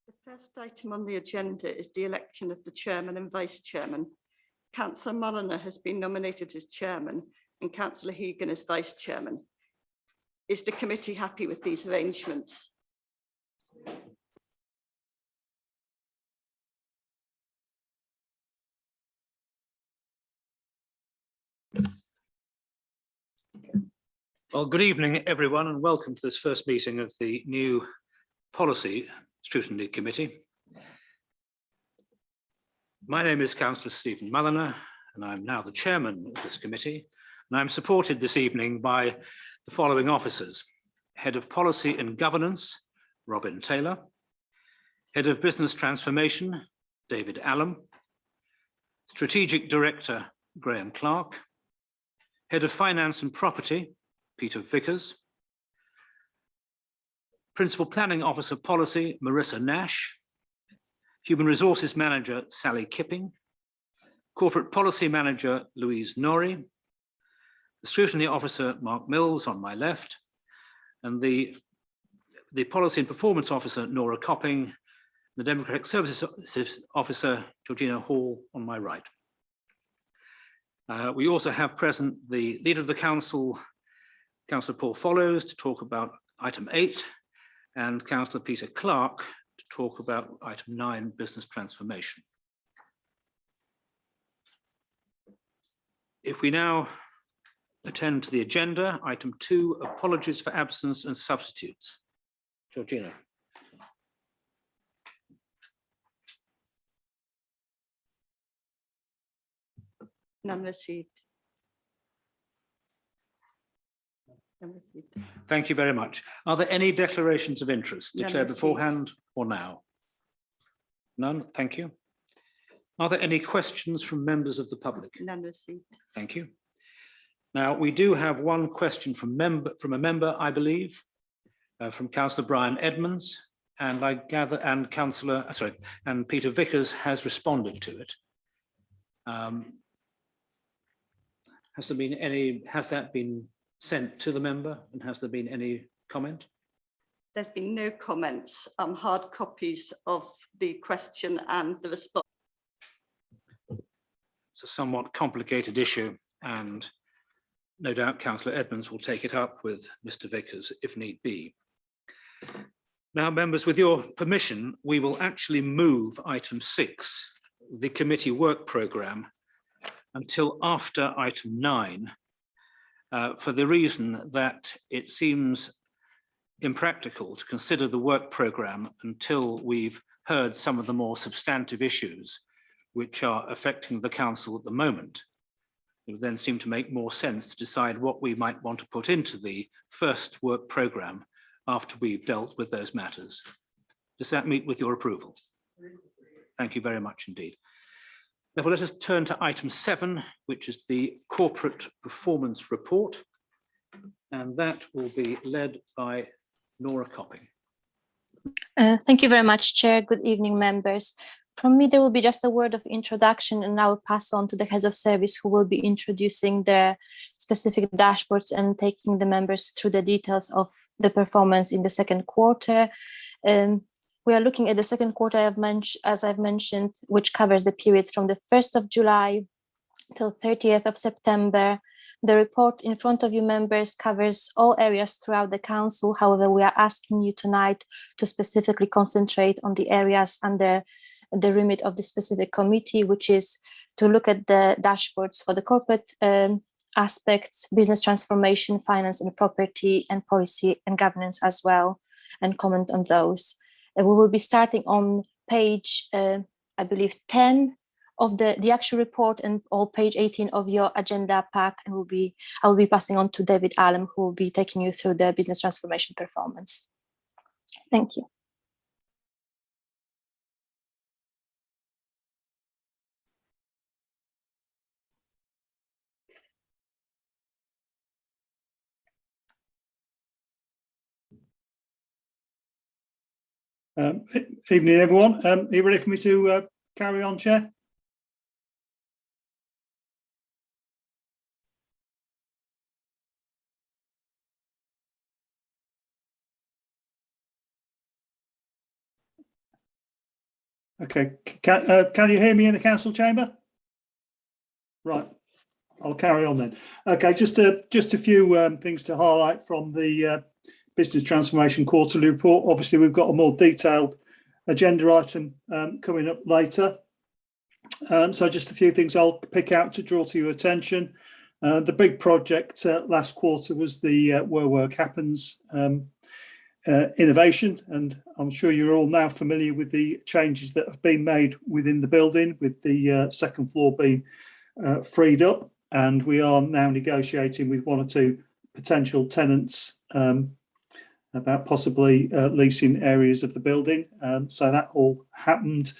The first item on the agenda is the election of the chairman and vice chairman. Councillor Mulliner has been nominated as chairman and Councillor Hegan as vice chairman. Is the committee happy with these arrangements? Well, good evening, everyone, and welcome to this first meeting of the new Policy Scrutiny Committee. My name is Councillor Stephen Mulliner, and I'm now the chairman of this committee, and I'm supported this evening by the following officers: Head of Policy and Governance, Robin Taylor; Head of Business Transformation, David Allam; Strategic Director, Graham Clark; Head of Finance and Property, Peter Vickers; Principal Planning Officer Policy, Marissa Nash; Human Resources Manager, Sally Kipping; Corporate Policy Manager, Louise Norrie; the Scrutiny Officer, Mark Mills, on my left; and the Policy and Performance Officer, Nora Copping; the Democratic Services Officer, Georgina Hall, on my right. We also have present the Leader of the Council, Councillor Paul Follows, to talk about item 8, and Councillor Peter Clark to talk about item 9, business transformation. If we now attend to the agenda, item 2, apologies for absence and substitutes. Georgina. None received. None received. Thank you very much. Are there any declarations of interest declared beforehand or now? None, thank you. Are there any questions from members of the public? None received. Thank you. Now, we do have one question from a member, I believe, from Councillor Brian Edmonds, and I gather, and and Peter Vickers has responded to it. Has that been sent to the member, and has there been any comment? There's been no comments. Hard copies of the question and the response. It's a somewhat complicated issue, and no doubt Councillor Edmonds will take it up with Mr. Vickers if need be. Now, members, with your permission, we will actually move item 6, the committee work programme, until after item 9, for the reason that it seems impractical to consider the work programme until we've heard some of the more substantive issues which are affecting the council at the moment. It would then seem to make more sense to decide what we might want to put into the first work programme after we've dealt with those matters. Does that meet with your approval? Thank you very much indeed. Therefore, let us turn to item 7, which is the corporate performance report, and that will be led by Nora Copping. Thank you very much, Chair. Good evening, members. From me, there will be just a word of introduction, and I will pass on to the heads of service who will be introducing their specific dashboards and taking the members through the details of the performance in the second quarter. We are looking at the second quarter, as I've mentioned, which covers the periods from the 1st of July till 30th of September. The report in front of you, members, covers all areas throughout the council. However, we are asking you tonight to specifically concentrate on the areas under the remit of the specific committee, which is to look at the dashboards for the corporate aspects, business transformation, finance and property, and policy and governance as well, and comment on those. We will be starting on page, I believe, 10 of the actual report, and or page 18 of your agenda pack, and I will be passing on to David Allam, who will be taking you through the business transformation performance. Thank you. Evening, everyone. Are you ready for me to carry on, Chair? Okay, can you hear me in the council chamber? Right, I'll carry on then. Okay, just a few things to highlight from the business transformation quarterly report. Obviously, we've got a more detailed agenda item coming up later. So just a few things I'll pick out to draw to your attention. The big project last quarter was the Where Work Happens innovation, and I'm sure you're all now familiar with the changes that have been made within the building, with the second floor being freed up, and we are now negotiating with one or two potential tenants about possibly leasing areas of the building. So that all happened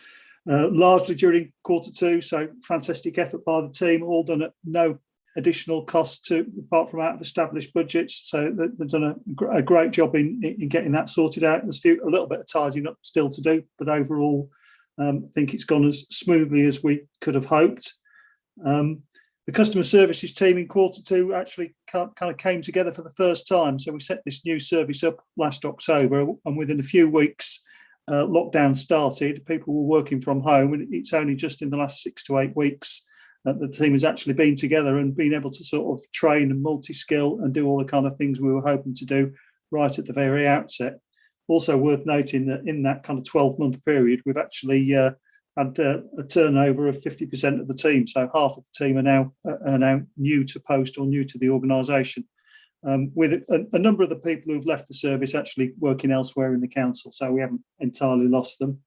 largely during Q2. So fantastic effort by the team, all done at no additional cost apart from out of established budgets. So they've done a great job in getting that sorted out. There's a little bit of tidying up still to do, but overall, I think it's gone as smoothly as we could have hoped. The customer services team in Q2 actually kind of came together for the first time. So we set this new service up last October, and within a few weeks, lockdown started. People were working from home, and it's only just in the last 6 to 8 weeks that the team has actually been together and been able to sort of train and multi-skill and do all the kind of things we were hoping to do right at the very outset. Also worth noting that in that kind of 12-month period, we've actually had a turnover of 50% of the team. So half of the team are now new to post or new to the organisation, with a number of the people who've left the service actually working elsewhere in the council. So we haven't entirely lost them.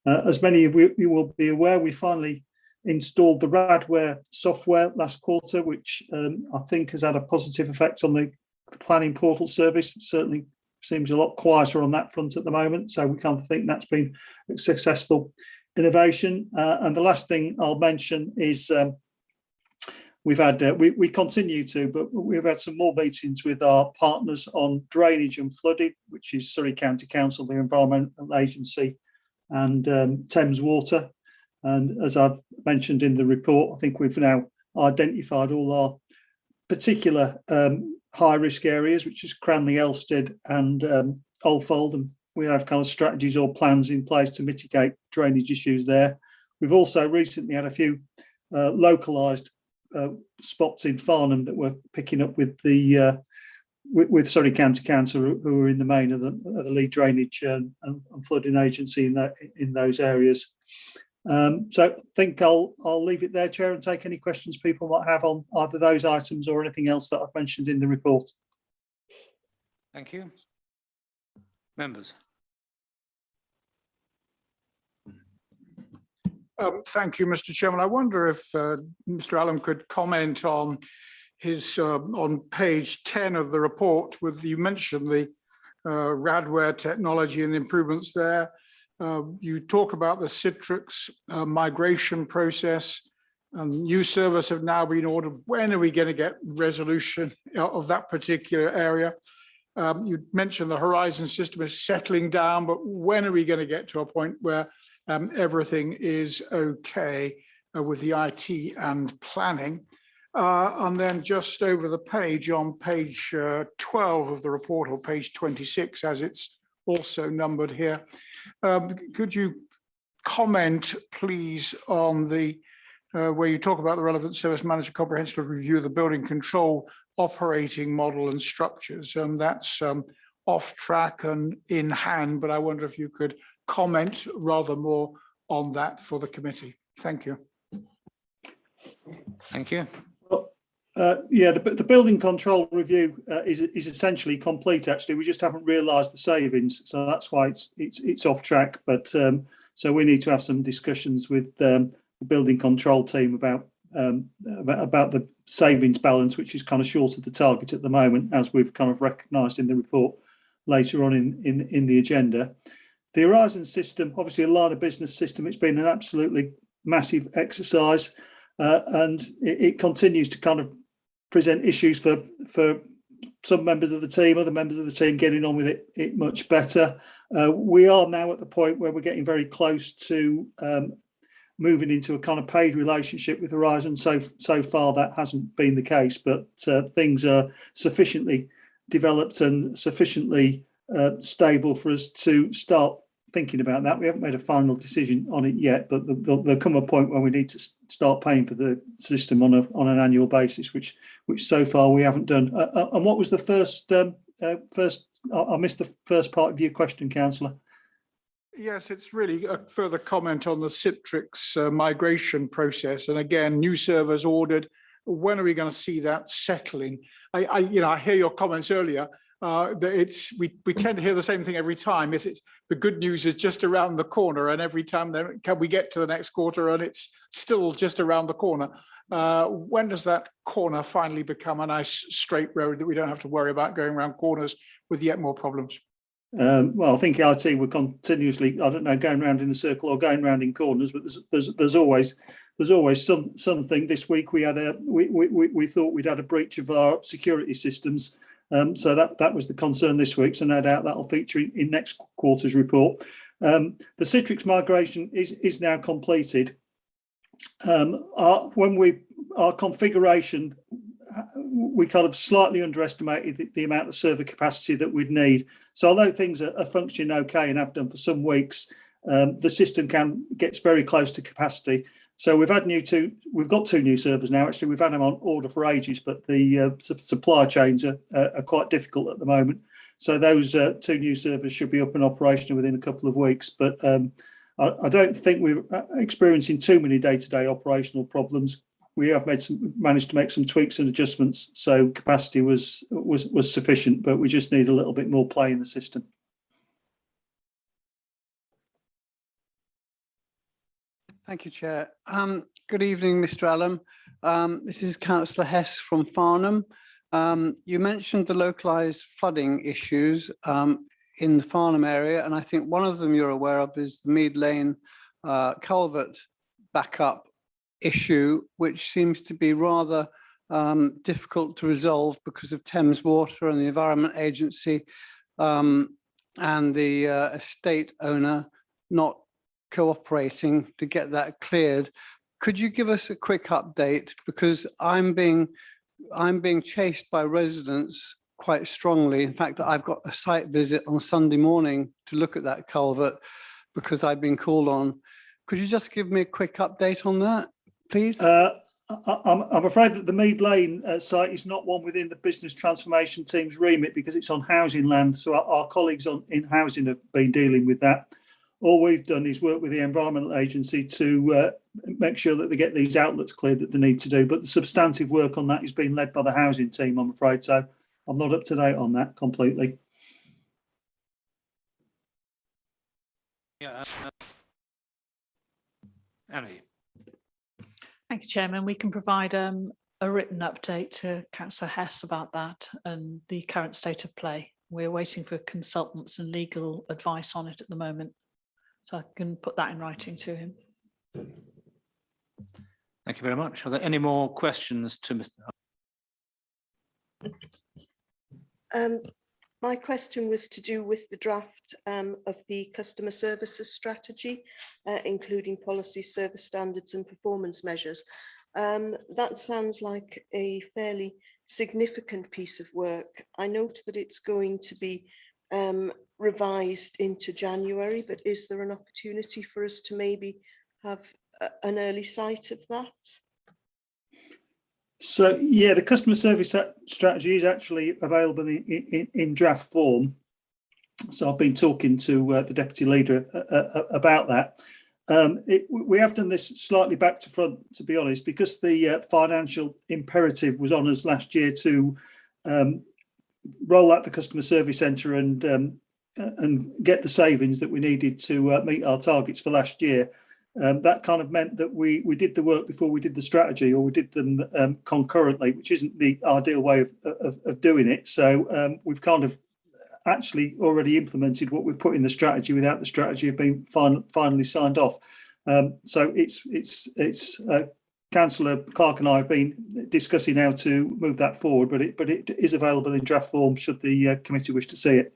As many of you will be aware, we finally installed the Radware software last quarter, which I think has had a positive effect on the planning portal service. It certainly seems a lot quieter on that front at the moment. So we kind of think that's been a successful innovation. And the last thing I'll mention is we've had, we continue to, but we've had some more meetings with our partners on drainage and flooding, which is Surrey County Council, the Environmental Agency, and Thames Water. And as I've mentioned in the report, I think we've now identified all our particular high-risk areas, which is Cranley, Elstead and Old Fold, and we have kind of strategies or plans in place to mitigate drainage issues there. We've also recently had a few localised spots in Farnham that we're picking up with the with Surrey County Council, who are in the main of the lead drainage and flooding agency in those areas. So I think I'll leave it there, Chair, and take any questions people might have on either those items or anything else that I've mentioned in the report. Thank you. Members. Thank you, Mr. Chairman. I wonder if Mr. Allen could comment on his on page 10 of the report. You mentioned the Radware technology and improvements there. You talk about the Citrix migration process. New servers have now been ordered. When are we going to get resolution of that particular area? You mentioned the Horizon system is settling down, but when are we going to get to a point where everything is okay with the IT and planning? And then just over the page, on page 12 of the report, or page 26, as it's also numbered here, could you comment, please, on the where you talk about the relevant service manager comprehensive review of the building control operating model and structures? That's off track and in hand, but I wonder if you could comment rather more on that for the committee. Thank you. Thank you. Yeah, the building control review is essentially complete. Actually, we just haven't realised the savings, so that's why it's off track. But so we need to have some discussions with the building control team about the savings balance, which is kind of short of the target at the moment, as we've kind of recognised in the report later on in the agenda. The Horizon system, obviously a line of business system, it's been an absolutely massive exercise, and it continues to kind of present issues for some members of the team, other members of the team getting on with it much better. We are now at the point where we're getting very close to moving into a kind of paid relationship with Horizon. So far that hasn't been the case, but things are sufficiently developed and sufficiently stable for us to start thinking about that. We haven't made a final decision on it yet, but there'll come a point where we need to start paying for the system on an annual basis, which so far we haven't done. And what was the first? I missed the first part of your question, Councillor. Yes, it's really a further comment on the Citrix migration process. And again, new servers ordered. When are we going to see that settling? I hear your comments earlier. That we tend to hear the same thing every time. It's the good news is just around the corner, and every time then can we get to the next quarter and it's still just around the corner. When does that corner finally become a nice straight road that we don't have to worry about going around corners with yet more problems? Well, I think IT were continuously, I don't know, going round in a circle or going round in corners, but there's always something. This week we had we thought we'd had a breach of our security systems, so that was the concern this week. So no doubt that'll feature in next quarter's report. The Citrix migration is now completed. Our configuration, we kind of slightly underestimated the amount of server capacity that we'd need. So although things are functioning okay and have done for some weeks, the system gets very close to capacity. So we've got 2 new servers now. Actually, we've had them on order for ages, but the supply chains are quite difficult at the moment. So those 2 new servers should be up and operational within a couple of weeks. But I don't think we're experiencing too many day-to-day operational problems. We have managed to make some tweaks and adjustments, so capacity was sufficient, but we just need a little bit more play in the system. Thank you, Chair. Good evening, Mr. Allen. This is Councillor Hess from Farnham. You mentioned the localised flooding issues in the Farnham area, and I think one of them you're aware of is the Mead Lane culvert backup issue, which seems to be rather difficult to resolve because of Thames Water and the Environment Agency and the estate owner not cooperating to get that cleared. Could you give us a quick update, because I'm being chased by residents quite strongly. In fact, I've got a site visit on Sunday morning to look at that culvert because I've been called on. Could you just give me a quick update on that, please? I'm afraid that the Mead Lane site is not one within the business transformation team's remit because it's on housing land. So our colleagues in housing have been dealing with that. All we've done is work with the Environmental Agency to make sure that they get these outlets cleared that they need to do. But the substantive work on that is being led by the housing team, I'm afraid. So I'm not up to date on that completely. Yeah, Annie. Thank you, Chairman. We can provide a written update to Councillor Hess about that and the current state of play. We're waiting for consultants and legal advice on it at the moment. So I can put that in writing to him. Thank you very much. Are there any more questions to Mr. My question was to do with the draft of the customer services strategy, including policy, service standards and performance measures. That sounds like a fairly significant piece of work. I note that it's going to be revised into January, but is there an opportunity for us to maybe have an early sight of that? So yeah, the customer service strategy is actually available in draft form. So I've been talking to the deputy leader about that. We have done this slightly back to front, to be honest, because the financial imperative was on us last year to roll out the customer service centre and get the savings that we needed to meet our targets for last year. That kind of meant that we did the work before we did the strategy, or we did them concurrently, which isn't the ideal way of doing it. So we've kind of actually already implemented what we've put in the strategy without the strategy have been finally signed off. So it's Councillor Clark and I have been discussing how to move that forward, but it is available in draft form should the committee wish to see it.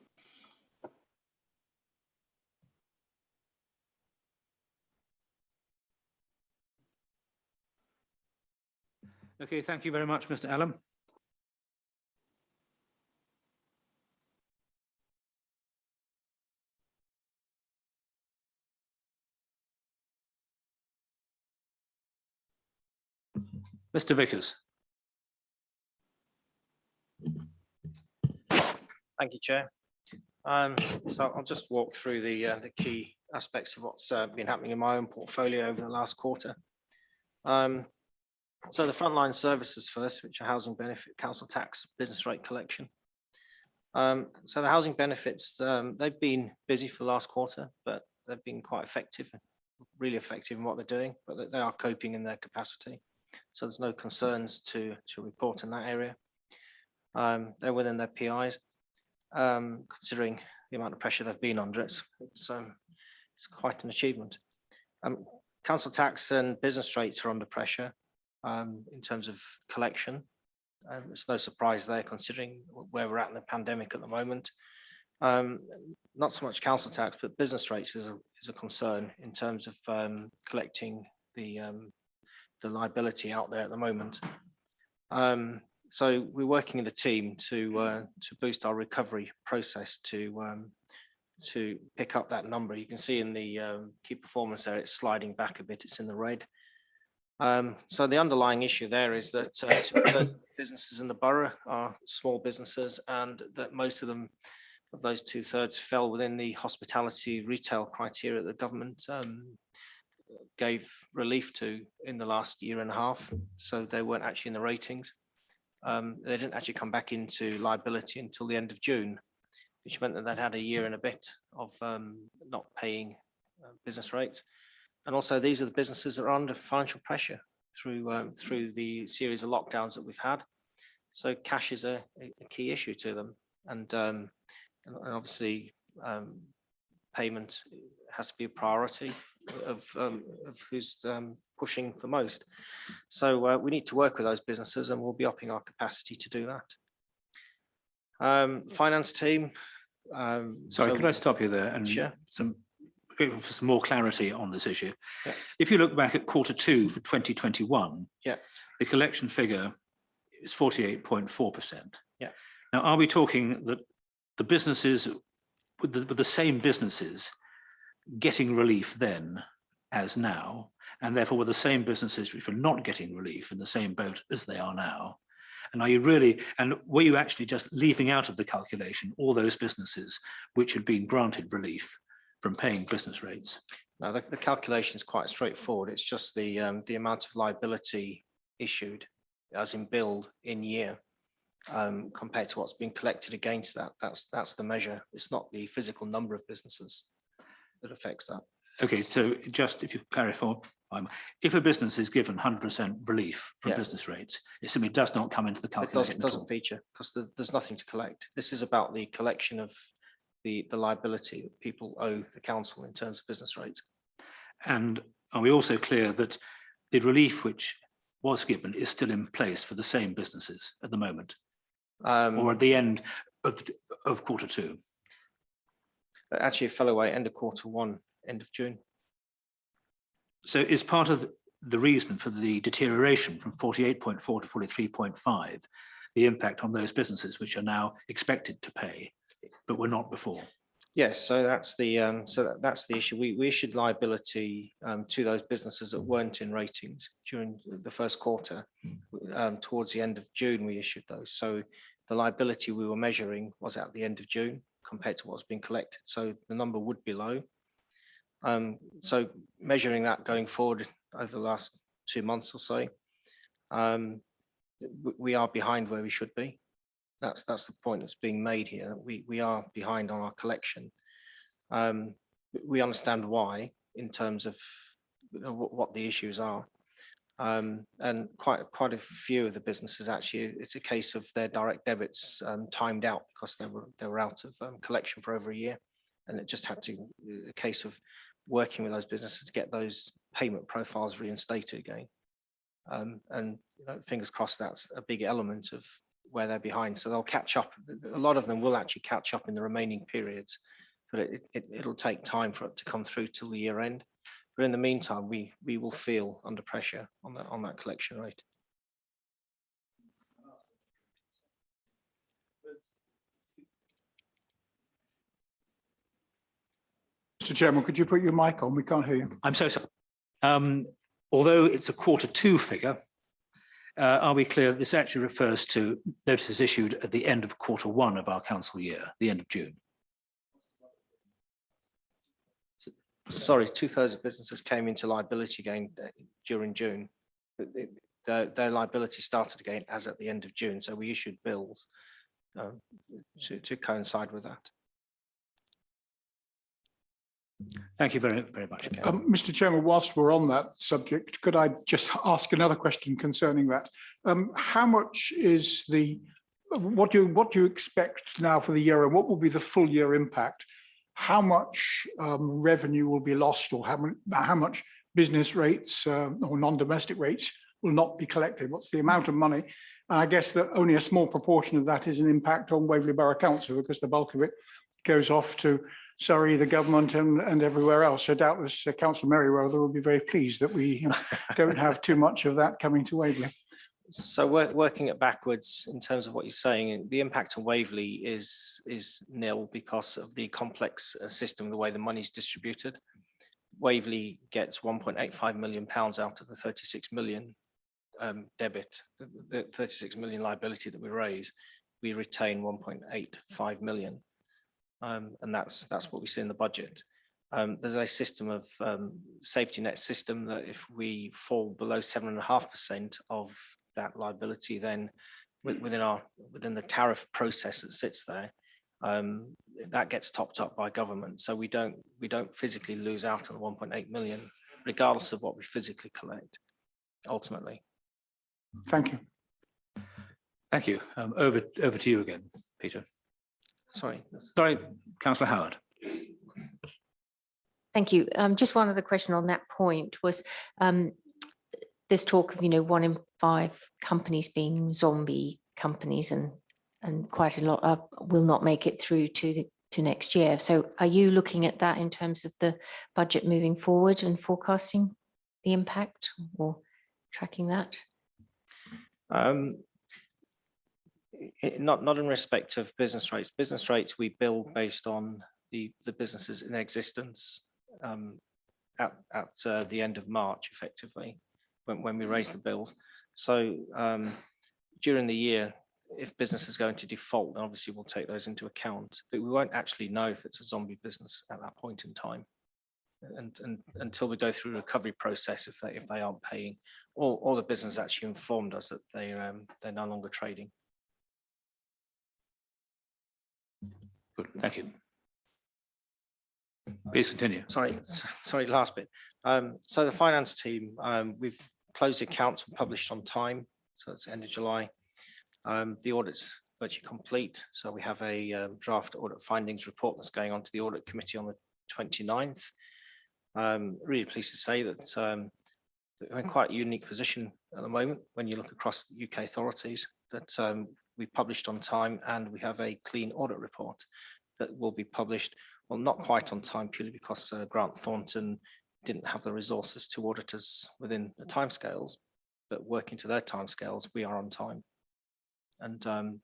Okay, thank you very much, Mr. Allen. Mr. Vickers. Thank you, Chair. So I'll just walk through the key aspects of what's been happening in my own portfolio over the last quarter. So the frontline services first, which are housing benefit, council tax, business rate collection. So the housing benefits, they've been busy for the last quarter, but they've been quite effective, really effective in what they're doing, but they are coping in their capacity. So there's no concerns to report in that area. They're within their PIs. Considering the amount of pressure they've been under, it's quite an achievement. Council tax and business rates are under pressure in terms of collection. It's no surprise there, considering where we're at in the pandemic at the moment. Not so much council tax, but business rates is a concern in terms of collecting the liability out there at the moment. So we're working in the team to boost our recovery process to pick up that number. You can see in the key performance there, it's sliding back a bit. It's in the red. So the underlying issue there is that businesses in the borough are small businesses, and that most of them, of those 2/3, fell within the hospitality retail criteria that the government gave relief to in the last year and a half. So they weren't actually in the ratings. They didn't actually come back into liability until the end of June, which meant that they'd had a year and a bit of not paying business rates. And also, these are the businesses that are under financial pressure through the series of lockdowns that we've had. So cash is a key issue to them, and obviously payment has to be a priority of who's pushing the most. So we need to work with those businesses, and we'll be upping our capacity to do that. Finance team. Sorry, could I stop you there? And sure. For some more clarity on this issue. Yeah. If you look back at Q2 for 2021, yeah, the collection figure is 48.4%. Yeah. Now, are we talking that the businesses with the same businesses getting relief then as now, and therefore with the same businesses which were not getting relief in the same boat as they are now? And are you really, and were you actually just leaving out of the calculation all those businesses which had been granted relief from paying business rates? No, the calculation is quite straightforward. It's just the amount of liability issued, as in billed in year, compared to what's been collected against that. That's the measure. It's not the physical number of businesses that affects that. Okay, so just if you clarify, if a business is given 100% relief from Yeah. business rates, it simply does not come into the calculation. It doesn't feature because there's nothing to collect. This is about the collection of the liability that people owe the council in terms of business rates. And are we also clear that the relief which was given is still in place for the same businesses at the moment, or at the end of Q2? Actually, it fell away end of Q1, end of June. So is part of the reason for the deterioration from 48.4 to 43.5 the impact on those businesses which are now expected to pay but were not before? Yes, so that's the issue. We issued liability to those businesses that weren't in ratings during the first quarter. Towards the end of June, we issued those. So the liability we were measuring was at the end of June compared to what's been collected. So the number would be low. So measuring that going forward over the last 2 months or so, we are behind where we should be. That's the point that's being made here. We are behind on our collection. We understand why in terms of what the issues are. And quite a few of the businesses, actually, it's a case of their direct debits timed out because they were out of collection for over a year. And it just had to a case of working with those businesses to get those payment profiles reinstated again. And fingers crossed, that's a big element of where they're behind. So they'll catch up. A lot of them will actually catch up in the remaining periods, but it'll take time for it to come through till the year end. But in the meantime, we will feel under pressure on that collection rate. Mr. Chairman, could you put your mic on? We can't hear you. I'm so sorry. Although it's a Q2 figure, Are we clear that this actually refers to notices issued at the end of Q1 of our council year, the end of June? Sorry, 2/3 of businesses came into liability again during June. Their liability started again as at the end of June, so we issued bills to coincide with that. Thank you very, very much. Okay. Mr. Chairman, whilst we're on that subject, could I just ask another question concerning that? How much is what do you expect now for the year, and what will be the full year impact? How much revenue will be lost, or how much business rates or non-domestic rates will not be collected? What's the amount of money? And I guess that only a small proportion of that is an impact on Waverley Borough Council, because the bulk of it goes off to Surrey, the government, and everywhere else. So doubtless Councillor Merriweather will be very pleased that we don't have too much of that coming to Waverley. So working it backwards in terms of what you're saying, the impact on Waverley is nil because of the complex system, the way the money is distributed. Waverley gets £1.85 million out of the 36 million debit, the 36 million liability that we raise. We retain 1.85 million. And that's what we see in the budget. There's a system of safety net system that if we fall below 7.5% of that liability, then within the tariff process that sits there, that gets topped up by government. So we don't physically lose out on 1.8 million, regardless of what we physically collect, ultimately. Thank you. Thank you. Over to you again, Peter. Sorry, Councillor Howard. Thank you. Just one other question on that point was this talk of 1 in 5 companies being zombie companies, and quite a lot will not make it through to next year. So are you looking at that in terms of the budget moving forward and forecasting the impact or tracking that? Not in respect of business rates. Business rates we bill based on the businesses in existence at the end of March, effectively, when we raise the bills. So during the year, if business is going to default, then obviously we'll take those into account, but we won't actually know if it's a zombie business at that point in time, and until we go through the recovery process, if they aren't paying, or the business actually informed us that they're no longer trading. Good, thank you. Please continue. Sorry, last bit. So the finance team, we've closed the accounts and published on time, so it's the end of July. The audit's virtually complete, so we have a draft audit findings report that's going on to the audit committee on the 29th. Really pleased to say that we're in quite a unique position at the moment when you look across the UK authorities, that we published on time, and we have a clean audit report that will be published, well, not quite on time, purely because Grant Thornton didn't have the resources to audit us within the timescales, but working to their timescales, we are on time. And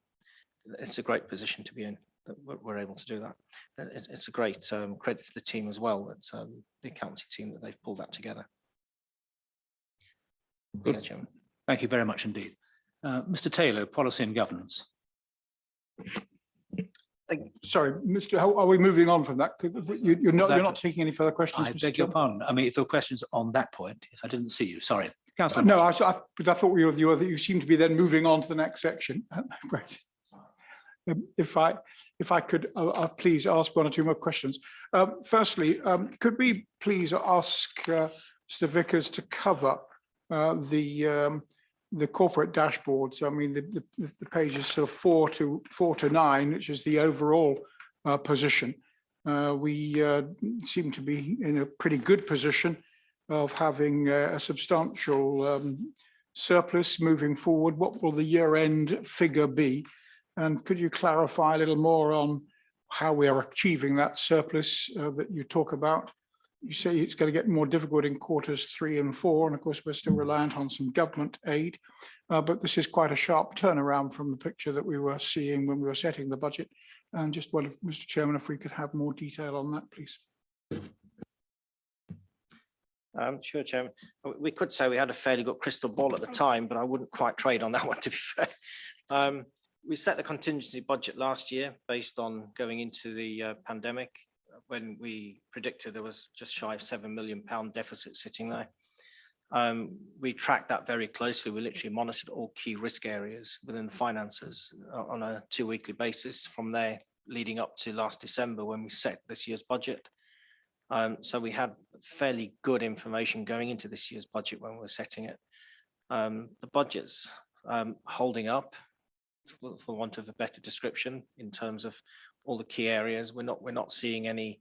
it's a great position to be in, that we're able to do that. It's a great credit to the team as well, that the accountancy team, that they've pulled that together. Good. Chairman. Thank you very much indeed. Mr. Taylor, policy and governance. Sorry, Mr. Are we moving on from that? You're not taking any further questions. I Mr. beg your pardon. I mean, if there are questions on that point, I didn't see you. Sorry, Councillor. No, I thought you seem to be then moving on to the next section. Right. If I could, I'll please ask 1 or 2 more questions. Firstly, could we please ask Mr. Vickers to cover the corporate dashboards? I mean, the pages sort of 4 to 9, which is the overall position. We seem to be in a pretty good position of having a substantial surplus moving forward. What will the year-end figure be? And could you clarify a little more on how we are achieving that surplus that you talk about? You say it's going to get more difficult in quarters 3 and 4, and of course we're still reliant on some government aid, but this is quite a sharp turnaround from the picture that we were seeing when we were setting the budget. And just wondered, Mr. Chairman, if we could have more detail on that, please. Sure, Chairman. We could say we had a fairly good crystal ball at the time, but I wouldn't quite trade on that one, to be fair. We set the contingency budget last year based on going into the pandemic, when we predicted there was just shy of £7 million deficit sitting there. We tracked that very closely. We literally monitored all key risk areas within the finances on a 2-weekly basis from there leading up to last December when we set this year's budget. So we had fairly good information going into this year's budget when we were setting it. The budget's holding up, for want of a better description, in terms of all the key areas. We're not seeing any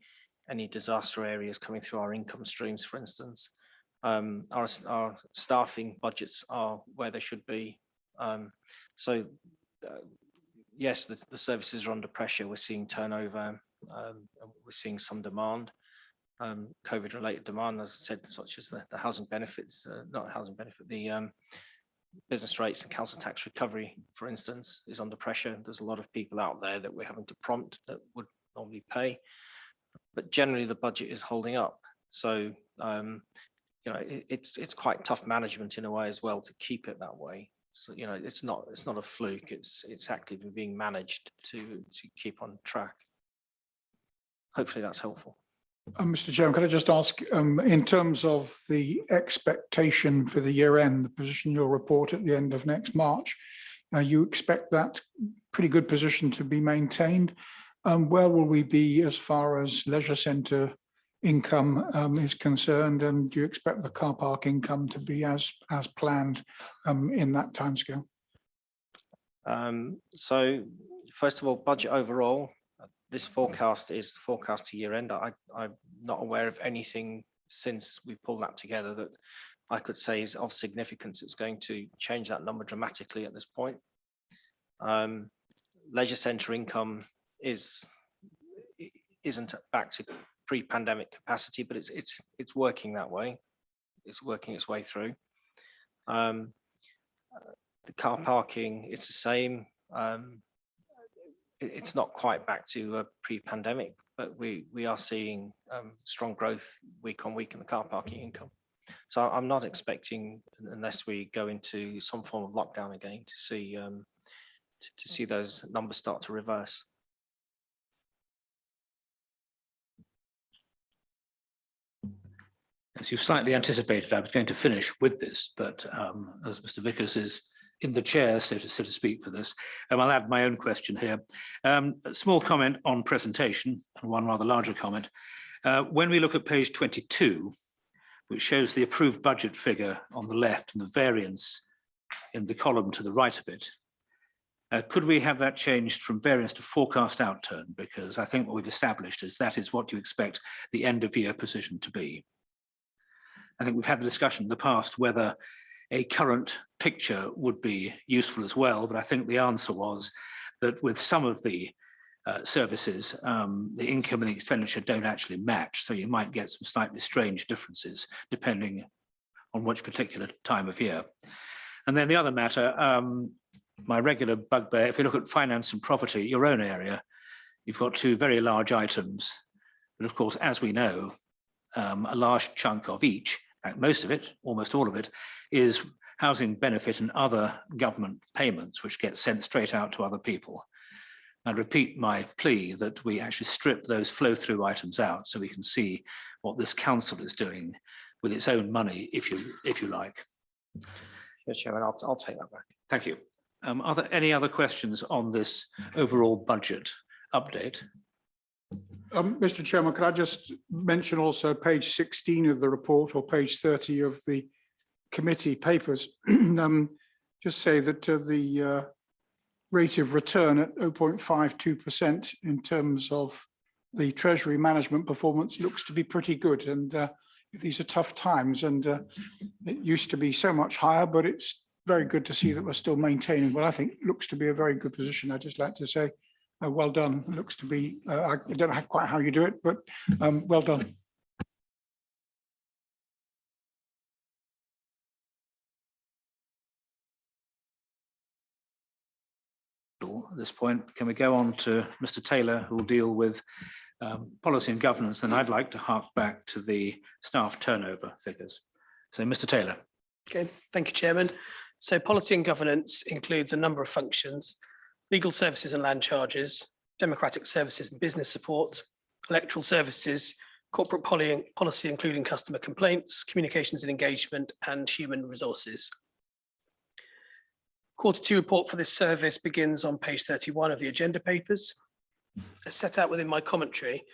disaster areas coming through our income streams, for instance. Our staffing budgets are where they should be. Yes, the services are under pressure. We're seeing turnover. We're seeing some demand, COVID-related demand, as I said, such as the housing benefits, not housing benefit, the business rates and council tax recovery, for instance, is under pressure. There's a lot of people out there that we're having to prompt that would normally pay, but generally the budget is holding up. So it's quite tough management in a way as well to keep it that way. So it's not a fluke. It's actively being managed to keep on track. Hopefully that's helpful. Mr. Chairman, could I just ask, in terms of the expectation for the year end, the position you'll report at the end of next March, you expect that pretty good position to be maintained? Where will we be as far as leisure centre income is concerned, and do you expect the car park income to be as planned in that timescale? So first of all, budget overall, this forecast is the forecast to year end. I'm not aware of anything since we pulled that together that I could say is of significance. It's going to change that number dramatically at this point. Leisure centre income isn't back to pre-pandemic capacity, but it's working that way. It's working its way through. The car parking, it's the same. It's not quite back to pre-pandemic, but we are seeing strong growth week on week in the car parking income. So I'm not expecting, unless we go into some form of lockdown again, to see those numbers start to reverse. As you slightly anticipated, I was going to finish with this, but as Mr. Vickers is in the chair, so to speak, for this, I'll add my own question here. A small comment on presentation and one rather larger comment. When we look at page 22, which shows the approved budget figure on the left and the variance in the column to the right of it, could we have that changed from variance to forecast outturn? Because I think what we've established is that is what you expect the end of year position to be. I think we've had the discussion in the past whether a current picture would be useful as well, but I think the answer was that with some of the services, the income and the expenditure don't actually match, so you might get some slightly strange differences depending on which particular time of year. And then the other matter, my regular bugbear, if you look at finance and property, your own area, you've got two very large items, but of course, as we know, a large chunk of each, in fact, most of it, almost all of it, is housing benefit and other government payments, which get sent straight out to other people. I repeat my plea that we actually strip those flow-through items out so we can see what this council is doing with its own money, if you like. Yes, Chairman, I'll take that back. Thank you. Are there any other questions on this overall budget update? Mr. Chairman, could I just mention also page 16 of the report, or page 30 of the committee papers? Just say that the rate of return at 0.52% in terms of the Treasury management performance looks to be pretty good. And these are tough times, and it used to be so much higher, but it's very good to see that we're still maintaining what I think looks to be a very good position. I'd just like to say, well done. It looks to be, I don't know quite how you do it, but well done. At this point, can we go on to Mr. Taylor, who will deal with policy and governance, then I'd like to hark back to the staff turnover figures. So Mr. Taylor. Okay, thank you, Chairman. So policy and governance includes a number of functions: legal services and land charges, democratic services and business support, electoral services, corporate policy including customer complaints, communications and engagement, and human resources. Q2 report for this service begins on page 31 of the agenda papers. As set out within my commentary,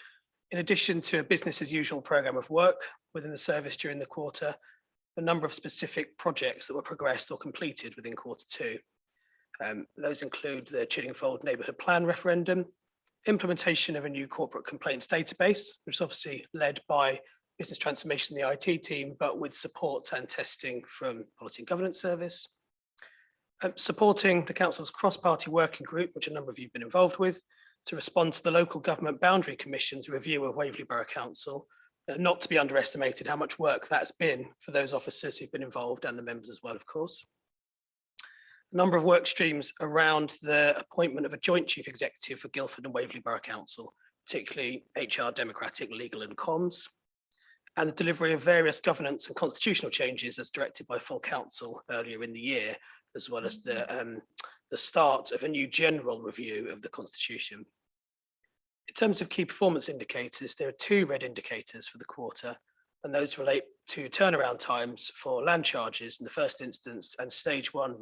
in addition to a business as usual programme of work within the service during the quarter, a number of specific projects that were progressed or completed within Q2. Those include the Chiddingfold Neighbourhood Plan referendum, implementation of a new corporate complaints database, which is obviously led by business transformation, the IT team, but with support and testing from Policy and Governance Service. Supporting the Council's cross-party working group, which a number of you have been involved with, to respond to the Local Government Boundary Commission's review of Waverley Borough Council. Not to be underestimated how much work that's been for those officers who've been involved and the members as well, of course. A number of work streams around the appointment of a joint chief executive for Guildford and Waverley Borough Council, particularly HR, democratic, legal and comms, and the delivery of various governance and constitutional changes as directed by full council earlier in the year, as well as the start of a new general review of the Constitution. In terms of key performance indicators, there are two red indicators for the quarter, and those relate to turnaround times for land charges in the first instance and stage one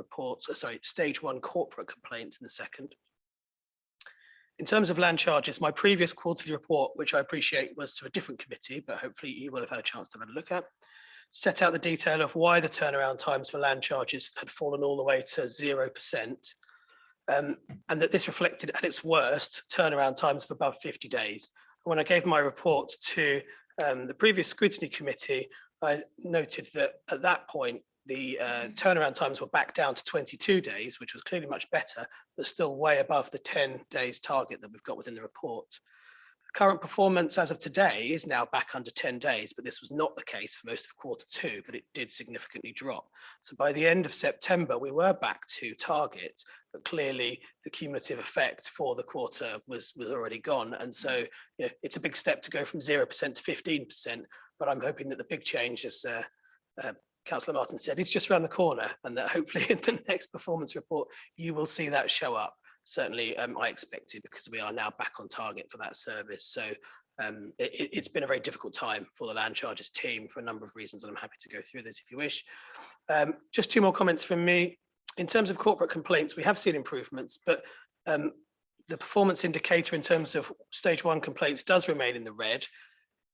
corporate complaints in the second. In terms of land charges, my previous quarterly report, which I appreciate was to a different committee, but hopefully you will have had a chance to have a look at, set out the detail of why the turnaround times for land charges had fallen all the way to 0%, and that this reflected at its worst turnaround times of above 50 days. When I gave my report to the previous scrutiny committee, I noted that at that point, the turnaround times were back down to 22 days, which was clearly much better, but still way above the 10 days target that we've got within the report. Current performance as of today is now back under 10 days, but this was not the case for most of Q2, but it did significantly drop. So by the end of September, we were back to target, but clearly the cumulative effect for the quarter was already gone. And so it's a big step to go from 0% to 15%, but I'm hoping that the big change, as Councillor Martin said, it's just around the corner, and that hopefully in the next performance report, you will see that show up. Certainly, I expected, because we are now back on target for that service. So it's been a very difficult time for the land charges team for a number of reasons, and I'm happy to go through this if you wish. Just two more comments from me. In terms of corporate complaints, we have seen improvements, but the performance indicator in terms of stage one complaints does remain in the red.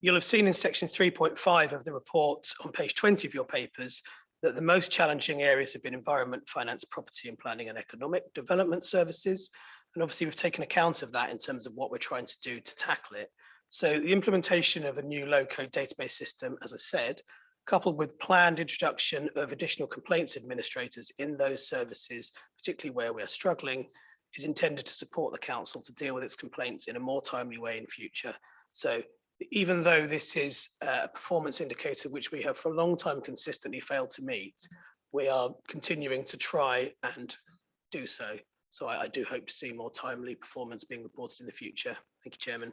You'll have seen in section 3.5 of the report on page 20 of your papers that the most challenging areas have been environment, finance, property and planning and economic development services. And obviously we've taken account of that in terms of what we're trying to do to tackle it. So the implementation of a new low-code database system, as I said, coupled with planned introduction of additional complaints administrators in those services, particularly where we are struggling, is intended to support the council to deal with its complaints in a more timely way in future. So even though this is a performance indicator which we have for a long time consistently failed to meet, we are continuing to try and do so. So I do hope to see more timely performance being reported in the future. Thank you, Chairman.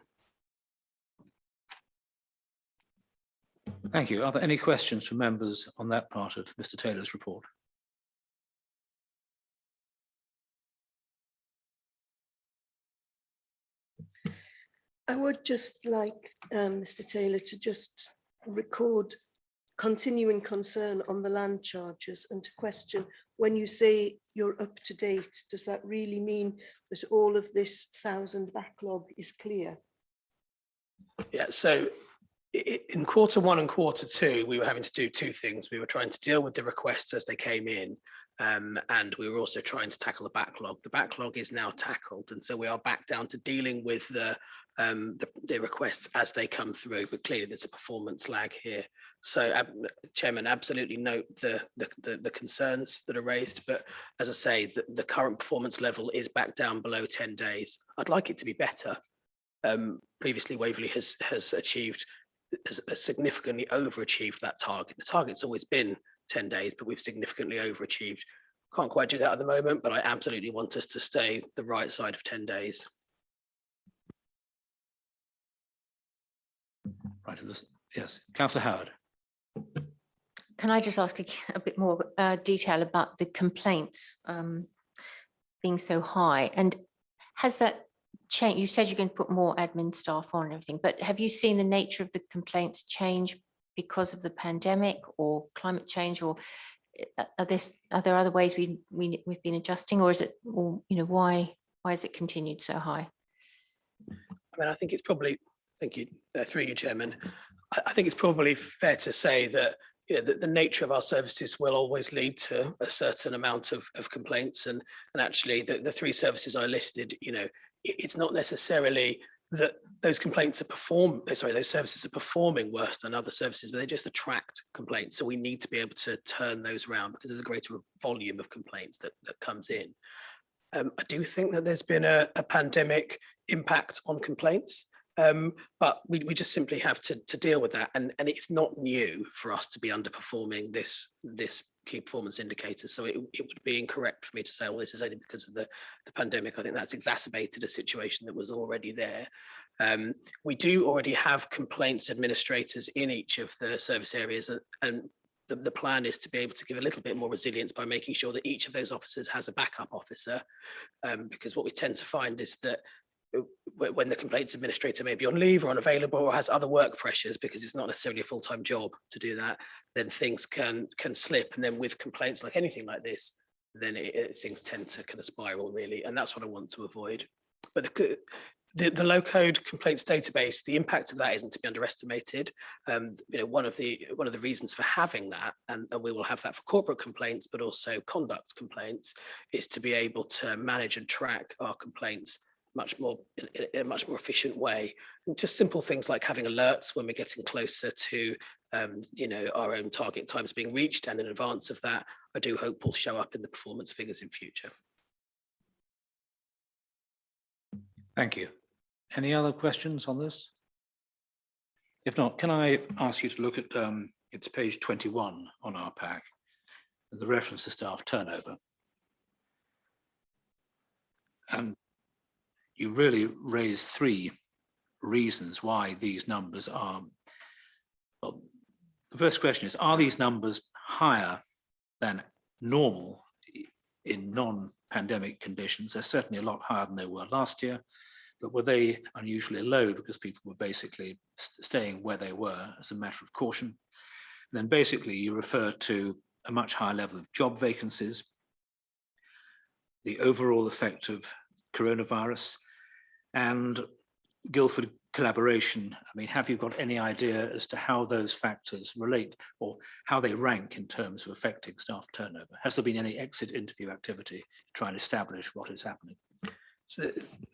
Thank you. Are there any questions from members on that part of Mr. Taylor's report? I would just like Mr. Taylor to just record continuing concern on the land charges, and to question, when you say you're up to date, does that really mean that all of this 1,000 backlog is clear? Yeah, so in Q1 and Q2, we were having to do two things. We were trying to deal with the requests as they came in, and we were also trying to tackle the backlog. The backlog is now tackled, and so we are back down to dealing with the requests as they come through, but clearly there's a performance lag here. So Chairman, absolutely note the concerns that are raised, but as I say, the current performance level is back down below 10 days. I'd like it to be better. Previously Waverley has significantly overachieved that target. The target's always been 10 days, but we've significantly overachieved. Can't quite do that at the moment, but I absolutely want us to stay the right side of 10 days. Right, yes, Councillor Howard. Can I just ask a bit more detail about the complaints being so high? And has that changed? You said you're going to put more admin staff on and everything, but have you seen the nature of the complaints change because of the pandemic or climate change, or are there other ways we've been adjusting, or is it, or why has it continued so high? I mean, I think it's probably, thank you, through you, Chairman. I think it's probably fair to say that the nature of our services will always lead to a certain amount of complaints, and actually the three services I listed, it's not necessarily that those those services are performing worse than other services, but they just attract complaints. So we need to be able to turn those around because there's a greater volume of complaints that comes in. I do think that there's been a pandemic impact on complaints, but we just simply have to deal with that. And it's not new for us to be underperforming this key performance indicator. So it would be incorrect for me to say, well, this is only because of the pandemic. I think that's exacerbated a situation that was already there. We do already have complaints administrators in each of the service areas, and the plan is to be able to give a little bit more resilience by making sure that each of those officers has a backup officer, because what we tend to find is that when the complaints administrator may be on leave or unavailable or has other work pressures, because it's not necessarily a full-time job to do that, then things can slip. And then with complaints like anything like this, then things tend to kind of spiral, really. And that's what I want to avoid. But the low code complaints database, the impact of that isn't to be underestimated. One of the reasons for having that, and we will have that for corporate complaints, but also conduct complaints, is to be able to manage and track our complaints in a much more efficient way. And just simple things like having alerts when we're getting closer to our own target times being reached, and in advance of that, I do hope will show up in the performance figures in future. Thank you. Any other questions on this? If not, can I ask you to look at it's page 21 on our pack, the reference to staff turnover. And you really raise three reasons why these numbers are, well, the first question is, are these numbers higher than normal in non-pandemic conditions? They're certainly a lot higher than they were last year, but were they unusually low because people were basically staying where they were as a matter of caution? And then basically you refer to a much higher level of job vacancies, the overall effect of coronavirus, and Guildford collaboration. I mean, have you got any idea as to how those factors relate or how they rank in terms of affecting staff turnover? Has there been any exit interview activity to try and establish what is happening? So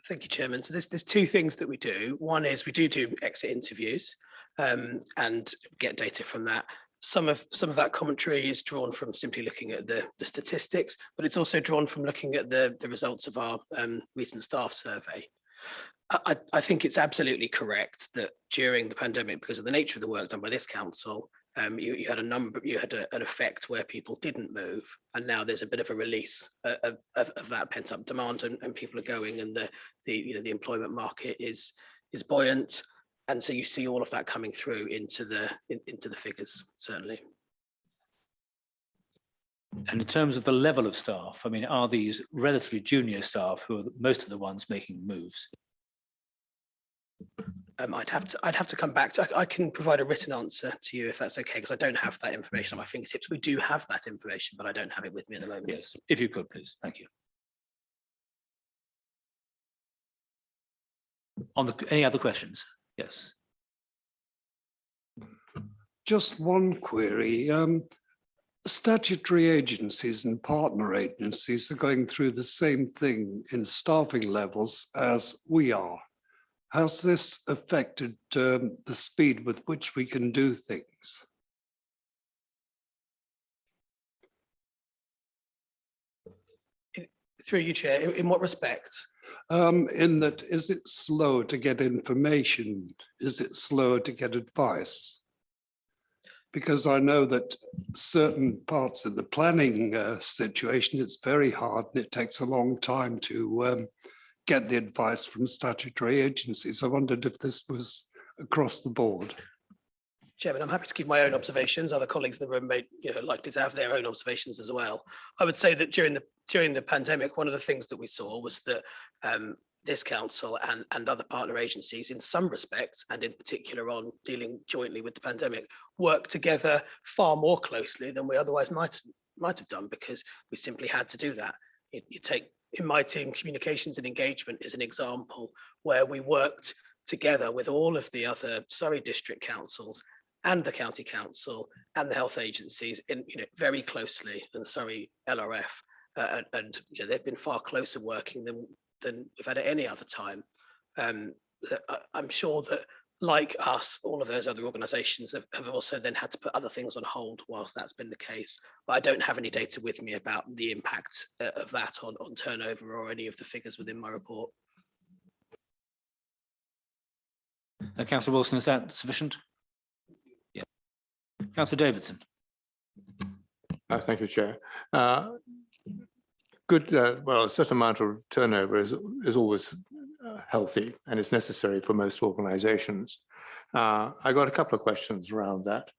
thank you, Chairman. So there's two things that we do. One is we do exit interviews and get data from that. Some of that commentary is drawn from simply looking at the statistics, but it's also drawn from looking at the results of our recent staff survey. I think it's absolutely correct that during the pandemic, because of the nature of the work done by this council, you had an effect where people didn't move, and now there's a bit of a release of that pent-up demand, and people are going, and the employment market is buoyant, and so you see all of that coming through into the figures, certainly. And in terms of the level of staff, I mean, are these relatively junior staff who are most of the ones making moves? I'd have to come back to. I can provide a written answer to you if that's okay, because I don't have that information on my fingertips. We do have that information, but I don't have it with me at the moment. Yes, if you could, please. Thank you. Any other questions? Yes. Just one query. Statutory agencies and partner agencies are going through the same thing in staffing levels as we are. Has this affected the speed with which we can do things? Through you, Chair, in what respect? In that, is it slower to get information? Is it slower to get advice? Because I know that certain parts of the planning situation, it's very hard and it takes a long time to get the advice from statutory agencies. I wondered if this was across the board. Chairman, I'm happy to give my own observations. Other colleagues in the room may, likely to have their own observations as well. I would say that during the pandemic, one of the things that we saw was that this council and other partner agencies, in some respects, and in particular on dealing jointly with the pandemic, work together far more closely than we otherwise might have done, because we simply had to do that. You take, in my team, communications and engagement is an example where we worked together with all of the other Surrey district councils and the county council and the health agencies in very closely, and Surrey LRF, and they've been far closer working than we've had at any other time. I'm sure that, like us, all of those other organisations have also then had to put other things on hold whilst that's been the case. But I don't have any data with me about the impact of that on turnover or any of the figures within my report. Councillor Wilson, is that sufficient? Yeah. Councillor Davidson. Thank you, Chair. Well, a certain amount of turnover is always healthy and is necessary for most organizations. I got a couple of questions around that.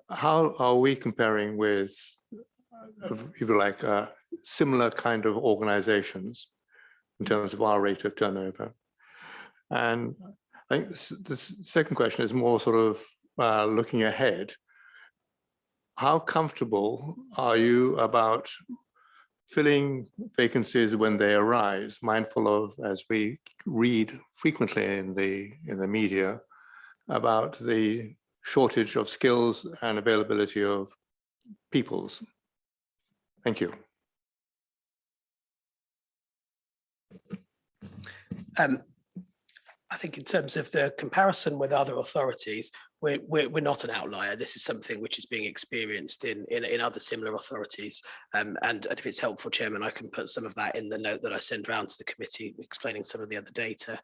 How are we comparing with, if you like, similar kind of organizations in terms of our rate of turnover? And I think the second question is more sort of looking ahead. How comfortable are you about filling vacancies when they arise, mindful of, as we read frequently in the media, about the shortage of skills and availability of peoples? Thank you. I think in terms of the comparison with other authorities, we're not an outlier. This is something which is being experienced in other similar authorities. And if it's helpful, Chairman, I can put some of that in the note that I send round to the committee, explaining some of the other data.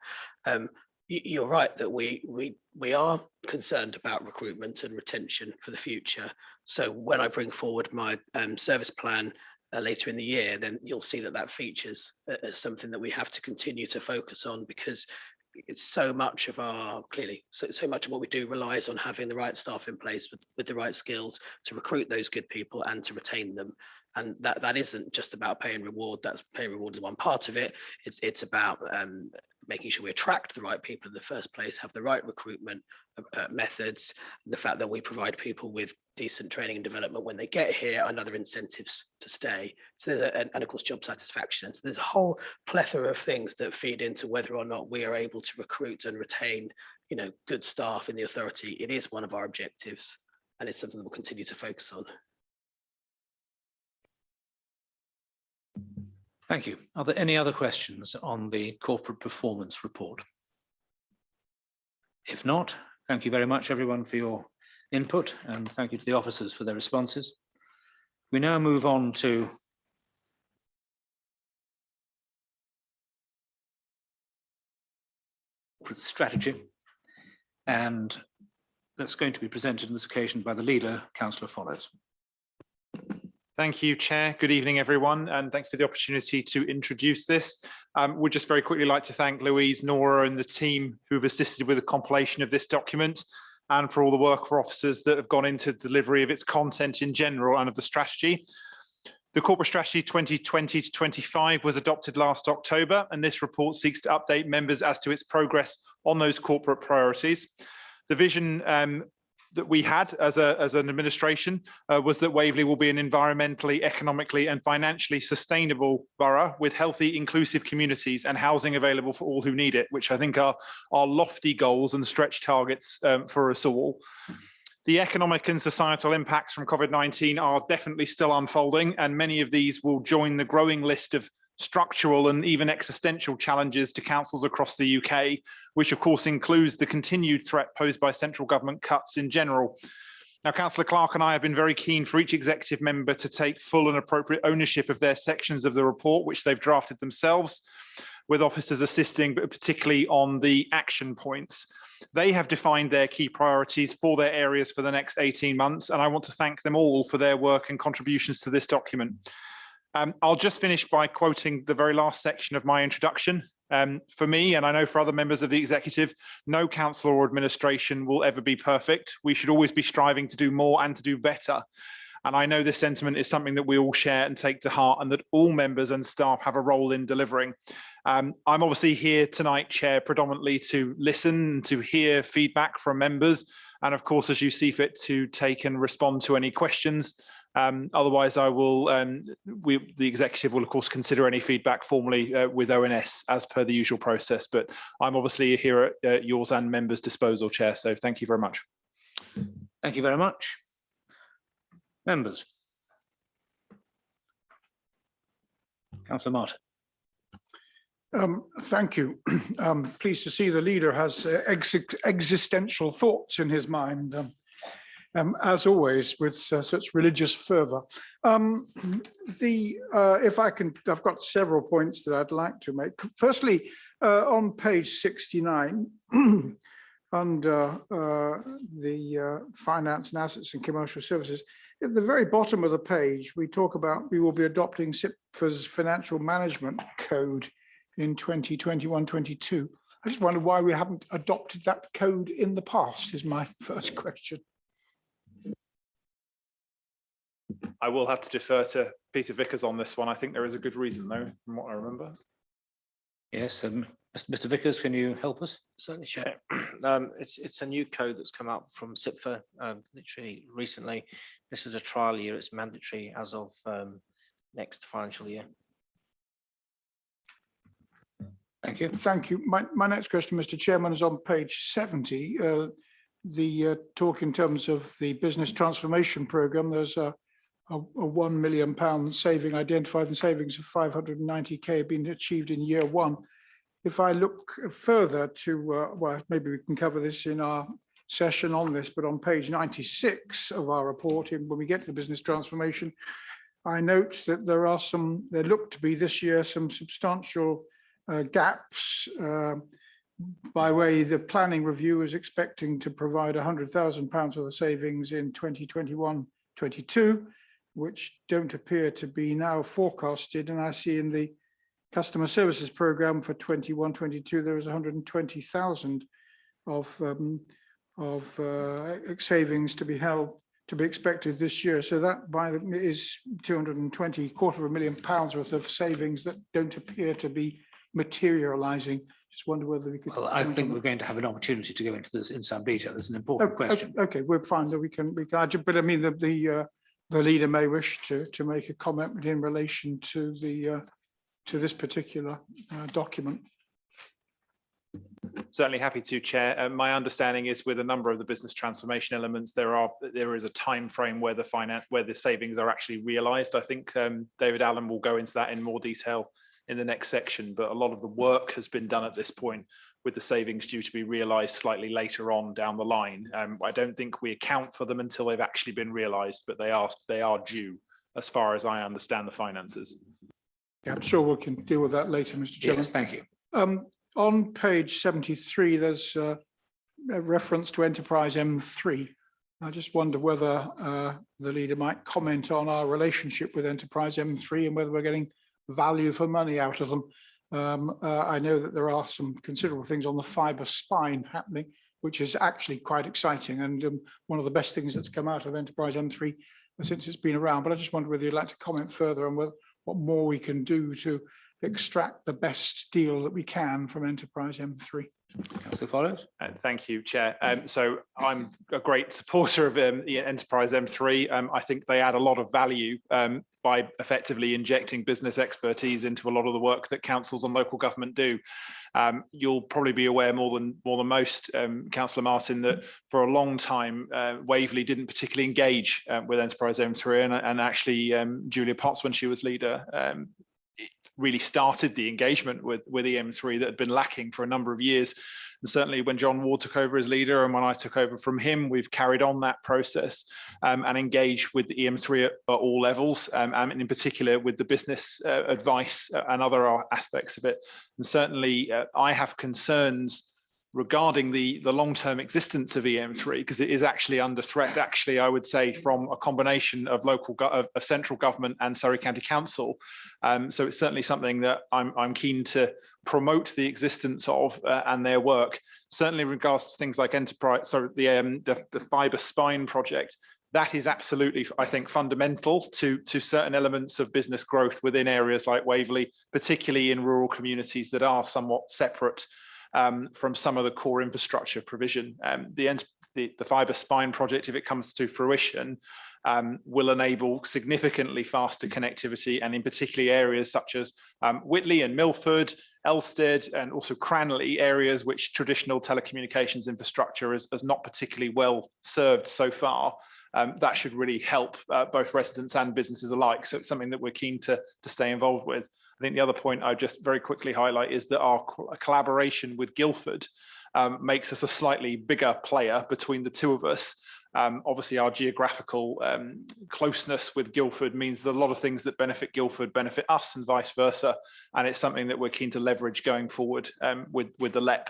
You're right that we are concerned about recruitment and retention for the future. So when I bring forward my service plan later in the year, then you'll see that features as something that we have to continue to focus on, because it's so much of our, clearly, so much of what we do relies on having the right staff in place with the right skills to recruit those good people and to retain them. And that isn't just about pay and reward. That's pay and reward is one part of it. It's about making sure we attract the right people in the first place, have the right recruitment methods, the fact that we provide people with decent training and development when they get here, and other incentives to stay. So there's and of course job satisfaction. So there's a whole plethora of things that feed into whether or not we are able to recruit and retain, good staff in the authority. It is one of our objectives, and it's something that we'll continue to focus on. Thank you. Are there any other questions on the corporate performance report? If not, thank you very much, everyone, for your input, and thank you to the officers for their responses. We now move on to corporate strategy, and that's going to be presented on this occasion by the leader, Councillor Follows. Thank you, Chair. Good evening, everyone, and thanks for the opportunity to introduce this. We'd just very quickly like to thank Louise, Nora, and the team who've assisted with the compilation of this document, and for all the work for officers that have gone into delivery of its content in general and of the strategy. The Corporate Strategy 2020 to 25 was adopted last October, and this report seeks to update members as to its progress on those corporate priorities. The vision that we had as an administration was that Waverley will be an environmentally, economically and financially sustainable borough with healthy, inclusive communities and housing available for all who need it, which I think are lofty goals and stretch targets for us all. The economic and societal impacts from COVID-19 are definitely still unfolding, and many of these will join the growing list of structural and even existential challenges to councils across the UK, which of course includes the continued threat posed by central government cuts in general. Now, Councillor Clark and I have been very keen for each executive member to take full and appropriate ownership of their sections of the report, which they've drafted themselves, with officers assisting, but particularly on the action points. They have defined their key priorities for their areas for the next 18 months, and I want to thank them all for their work and contributions to this document. I'll just finish by quoting the very last section of my introduction, For me, and I know for other members of the executive, no council or administration will ever be perfect. We should always be striving to do more and to do better. And I know this sentiment is something that we all share and take to heart, and that all members and staff have a role in delivering. I'm obviously here tonight, Chair, predominantly to listen, to hear feedback from members, and of course, as you see fit, to take and respond to any questions. Otherwise, I will. The executive will, of course, consider any feedback formally with ONS as per the usual process. But I'm obviously here at yours and members' disposal, Chair. So thank you very much. Thank you very much. Members. Councillor Martin. Thank you. Pleased to see the leader has existential thoughts in his mind, as always, with such religious fervour. If I can, I've got several points that I'd like to make. Firstly, on page 69, under the finance and assets and commercial services, at the very bottom of the page, we talk about we will be adopting SIPFA's financial management code in 2021-22. I just wonder why we haven't adopted that code in the past, is my first question. I will have to defer to Peter Vickers on this one. I think there is a good reason, though, from what I remember. Yes, Mr. Vickers, can you help us? Certainly, Chair. It's a new code that's come out from SIPFA literally recently. This is a trial year. It's mandatory as of next financial year. Thank you. Thank you. My next question, Mr. Chairman, is on page 70. The talk in terms of the business transformation programme. There's a £1 million saving identified, and savings of 590k been achieved in year one. If I look further to, well, maybe we can cover this in our session on this, but on page 96 of our report, when we get to the business transformation, I note that there look to be this year some substantial gaps. By way, the planning review is expecting to provide £100,000 worth of savings in 2021-22, which don't appear to be now forecasted. And I see in the customer services program for 21-22, there is 120,000 of savings to be expected this year. So that is 220, £250,000 worth of savings that don't appear to be materializing. Just wonder whether we could. Well, I think we're going to have an opportunity to go into this in some detail. It's an important question. Okay, we're fine that we can, but I mean the leader may wish to make a comment in relation to this particular document. Certainly happy to, Chair. My understanding is with a number of the business transformation elements, there is a time frame where the savings are actually realised. I think David Allen will go into that in more detail in the next section, but a lot of the work has been done at this point, with the savings due to be realised slightly later on down the line. I don't think we account for them until they've actually been realised, but they are due, as far as I understand the finances. Yeah, I'm sure we can deal with that later, Mr. Chairman. Yes, thank you. On page 73, there's a reference to Enterprise M3. I just wonder whether the leader might comment on our relationship with Enterprise M3 and whether we're getting value for money out of them. I know that there are some considerable things on the fibre spine happening, which is actually quite exciting, and one of the best things that's come out of Enterprise M3 since it's been around. But I just wonder whether you'd like to comment further on what more we can do to extract the best deal that we can from Enterprise M3. Councillor Follows. Thank you, Chair. So I'm a great supporter of the Enterprise M3. I think they add a lot of value by effectively injecting business expertise into a lot of the work that councils and local government do. You'll probably be aware more than most, Councillor Martin, that for a long time Waverley didn't particularly engage with Enterprise M3, and actually Julia Potts, when she was leader, really started the engagement with EM3 that had been lacking for a number of years. And certainly when John Ward took over as leader and when I took over from him, we've carried on that process and engaged with the EM3 at all levels, and in particular with the business advice and other aspects of it. And certainly I have concerns regarding the long-term existence of EM3, because it is actually under threat, actually, I would say, from a combination of of central government and Surrey County Council. So it's certainly something that I'm keen to promote the existence of and their work. Certainly in regards to things like enterprise, so the fibre spine project, that is absolutely, I think, fundamental to certain elements of business growth within areas like Waverley, particularly in rural communities that are somewhat separate from some of the core infrastructure provision. The fibre spine project, if it comes to fruition, will enable significantly faster connectivity, and in particularly areas such as Whitley and Milford, Elstead, and also Cranley, areas which traditional telecommunications infrastructure has not particularly well served so far. That should really help both residents and businesses alike. So it's something that we're keen to stay involved with. I think the other point I just very quickly highlight is that our collaboration with Guildford makes us a slightly bigger player between the two of us. Obviously, our geographical closeness with Guildford means that a lot of things that benefit Guildford benefit us and vice versa. And it's something that we're keen to leverage going forward with the LEP.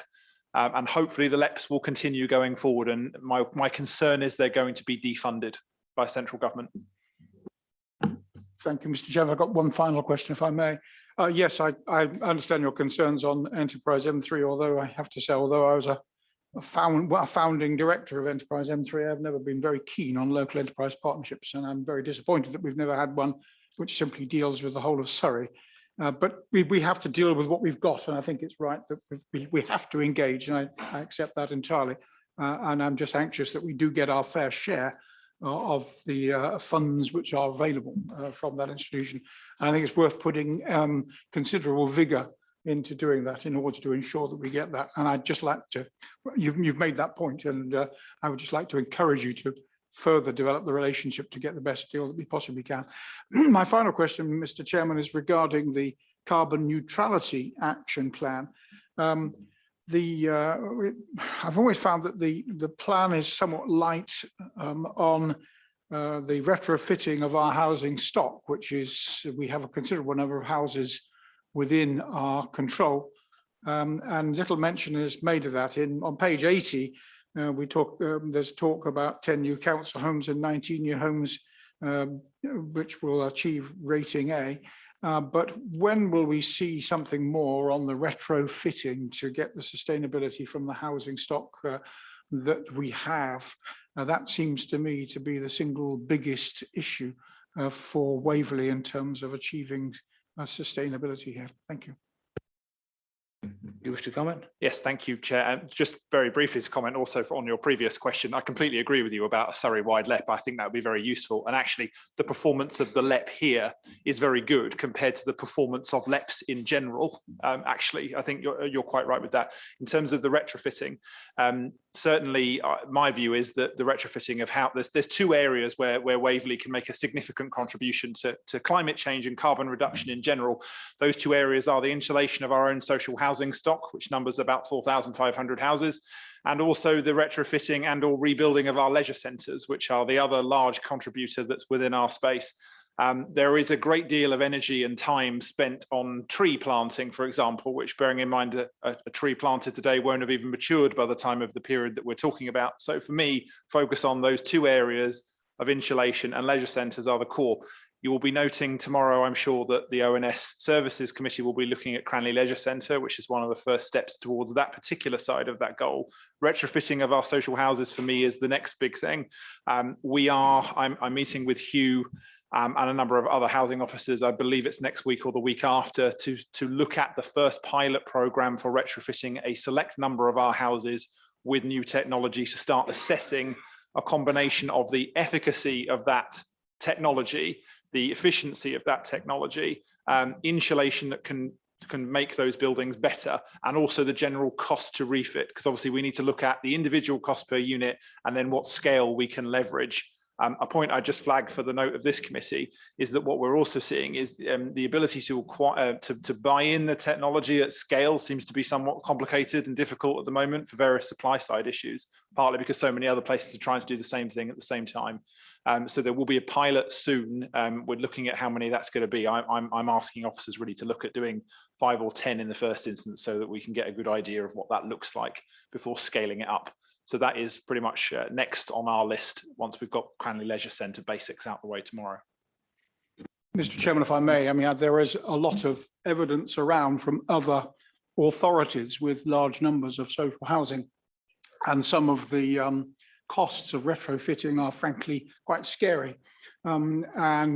And hopefully the LEPs will continue going forward. And my concern is they're going to be defunded by central government. Thank you, Mr. Chairman. I've got one final question, if I may. Yes, I understand your concerns on Enterprise M3, although I have to say, although I was a founding director of Enterprise M3, I've never been very keen on local enterprise partnerships, and I'm very disappointed that we've never had one which simply deals with the whole of Surrey. But we have to deal with what we've got, and I think it's right that we have to engage, and I accept that entirely. And I'm just anxious that we do get our fair share of the funds which are available from that institution. And I think it's worth putting considerable vigour into doing that in order to ensure that we get that. And I'd just like to, you've made that point, and I would just like to encourage you to further develop the relationship to get the best deal that we possibly can. My final question, Mr. Chairman, is regarding the carbon neutrality action plan. I've always found that the plan is somewhat light on the retrofitting of our housing stock, which is, we have a considerable number of houses within our control, and little mention is made of that. On page 80, there's talk about 10 new council homes and 19 new homes which will achieve rating A. But when will we see something more on the retrofitting to get the sustainability from the housing stock that we have? That seems to me to be the single biggest issue for Waverley in terms of achieving sustainability here. Thank you. You wish to comment? Yes, thank you, Chair. And just very briefly to comment also on your previous question, I completely agree with you about a Surrey-wide LEP. I think that would be very useful. And actually, the performance of the LEP here is very good compared to the performance of LEPs in general. Actually, I think you're quite right with that. In terms of the retrofitting, certainly my view is that the retrofitting of how there's two areas where Waverley can make a significant contribution to climate change and carbon reduction in general. Those two areas are the insulation of our own social housing stock, which numbers about 4,500 houses, and also the retrofitting and or rebuilding of our leisure centres, which are the other large contributor that's within our space. There is a great deal of energy and time spent on tree planting, for example, which, bearing in mind that a tree planted today won't have even matured by the time of the period that we're talking about. So for me, focus on those two areas of insulation and leisure centres are the core. You will be noting tomorrow, I'm sure, that the ONS Services Committee will be looking at Cranley Leisure Centre, which is one of the first steps towards that particular side of that goal. Retrofitting of our social houses for me is the next big thing. I'm meeting with Hugh and a number of other housing officers, I believe it's next week or the week after, to look at the first pilot programme for retrofitting a select number of our houses with new technology to start assessing a combination of the efficacy of that technology, the efficiency of that technology, insulation that can make those buildings better, and also the general cost to refit, because obviously we need to look at the individual cost per unit and then what scale we can leverage A point I just flagged for the note of this committee is that what we're also seeing is the ability to acquire, to buy in the technology at scale seems to be somewhat complicated and difficult at the moment for various supply side issues, partly because so many other places are trying to do the same thing at the same time. So there will be a pilot soon. We're looking at how many that's going to be. I'm asking officers really to look at doing 5 or 10 in the first instance so that we can get a good idea of what that looks like before scaling it up. So that is pretty much next on our list once we've got Cranley Leisure Centre basics out the way tomorrow. Mr. Chairman, if I may, I mean, there is a lot of evidence around from other authorities with large numbers of social housing. And some of the costs of retrofitting are frankly quite scary. That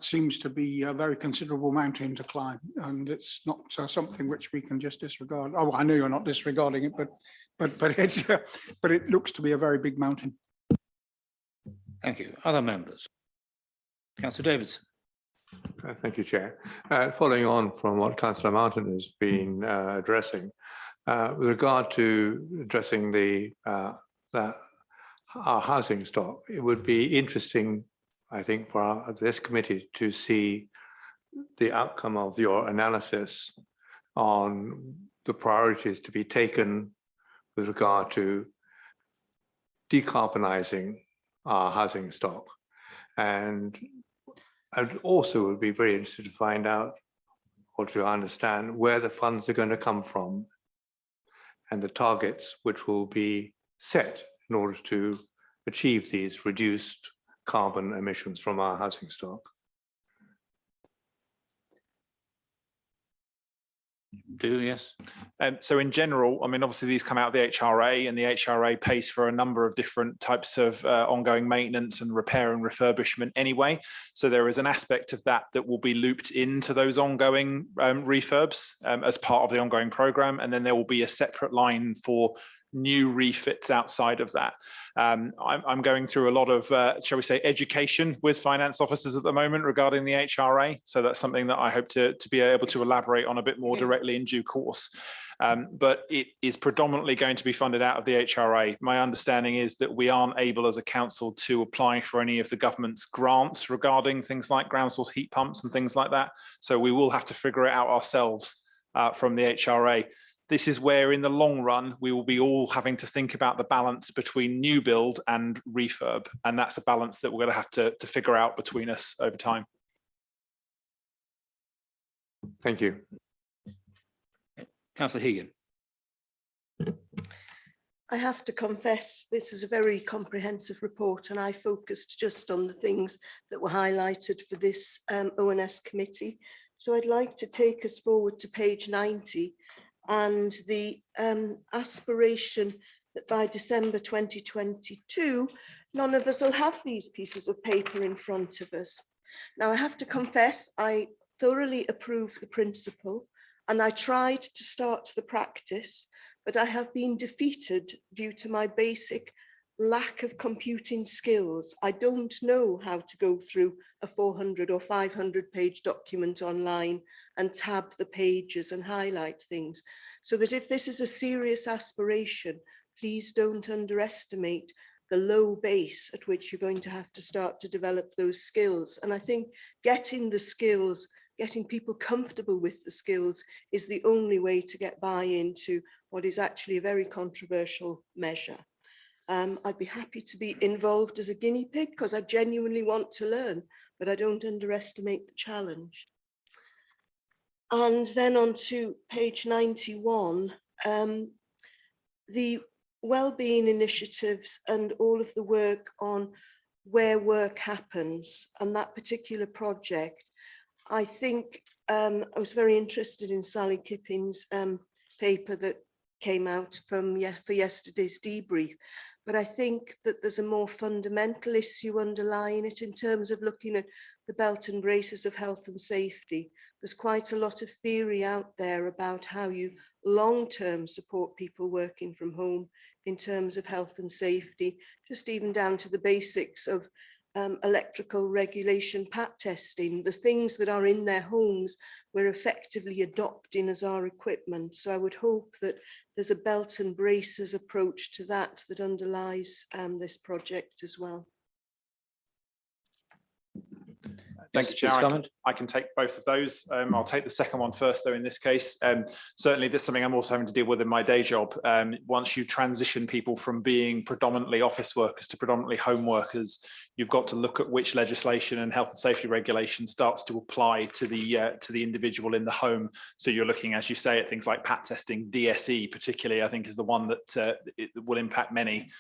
seems to be a very considerable mountain to climb, and it's not something which we can just disregard. Oh, I know you're not disregarding it, but it looks to be a very big mountain. Thank you. Other members? Councillor Davidson. Thank you, Chair. Following on from what Councillor Mountain has been addressing, with regard to addressing our housing stock, it would be interesting, I think, for this committee to see the outcome of your analysis on the priorities to be taken with regard to decarbonising our housing stock. And I also would be very interested to find out or to understand where the funds are going to come from and the targets which will be set in order to achieve these reduced carbon emissions from our housing stock. Yes. So in general, I mean, obviously these come out of the HRA, and the HRA pays for a number of different types of ongoing maintenance and repair and refurbishment anyway. So there is an aspect of that that will be looped into those ongoing refurbs as part of the ongoing programme. And then there will be a separate line for new refits outside of that. I'm going through a lot of, shall we say, education with finance officers at the moment regarding the HRA. So that's something that I hope to be able to elaborate on a bit more directly in due course. But it is predominantly going to be funded out of the HRA. My understanding is that we aren't able as a council to apply for any of the government's grants regarding things like ground source heat pumps and things like that. So we will have to figure it out ourselves from the HRA. This is where in the long run, we will be all having to think about the balance between new build and refurb. And that's a balance that we're going to have to figure out between us over time. Thank you. Councillor Hegan. I have to confess, this is a very comprehensive report, and I focused just on the things that were highlighted for this ONS committee. So I'd like to take us forward to page 90 and the aspiration that by December 2022, none of us will have these pieces of paper in front of us. Now, I have to confess, I thoroughly approve the principle, and I tried to start the practice, but I have been defeated due to my basic lack of computing skills. I don't know how to go through a 400 or 500 page document online and tab the pages and highlight things. So that if this is a serious aspiration, please don't underestimate the low base at which you're going to have to start to develop those skills. And I think getting the skills, getting people comfortable with the skills is the only way to get buy-in to what is actually a very controversial measure. I'd be happy to be involved as a guinea pig because I genuinely want to learn, but I don't underestimate the challenge. And then on to page 91, the wellbeing initiatives and all of the work on where work happens and that particular project. I think I was very interested in Sally Kipping's paper that came out for yesterday's debrief. But I think that there's a more fundamental issue underlying it in terms of looking at the belt and braces of health and safety. There's quite a lot of theory out there about how you long-term support people working from home in terms of health and safety, just even down to the basics of electrical regulation, pat testing, the things that are in their homes we're effectively adopting as our equipment. So I would hope that there's a belt and braces approach to that that underlies this project as well. Thank Yes, you, Chair. please I can- comment. I can take both of those. I'll take the second one first, though, in this case. Certainly, this is something I'm also having to deal with in my day job. Once you transition people from being predominantly office workers to predominantly home workers, you've got to look at which legislation and health and safety regulation starts to apply to the individual in the home. So you're looking, as you say, at things like PAT testing, DSE particularly, I think is the one that it will impact many.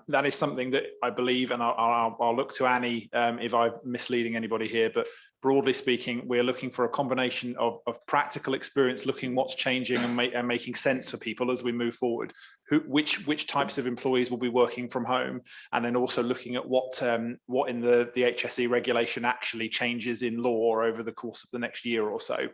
That is something that I believe, and I'll look to Annie if I'm misleading anybody here, but broadly speaking, we're looking for a combination of practical experience, looking what's changing and making sense for people as we move forward. Which types of employees will be working from home, and then also looking at what in the HSE regulation actually changes in law over the course of the next year or so.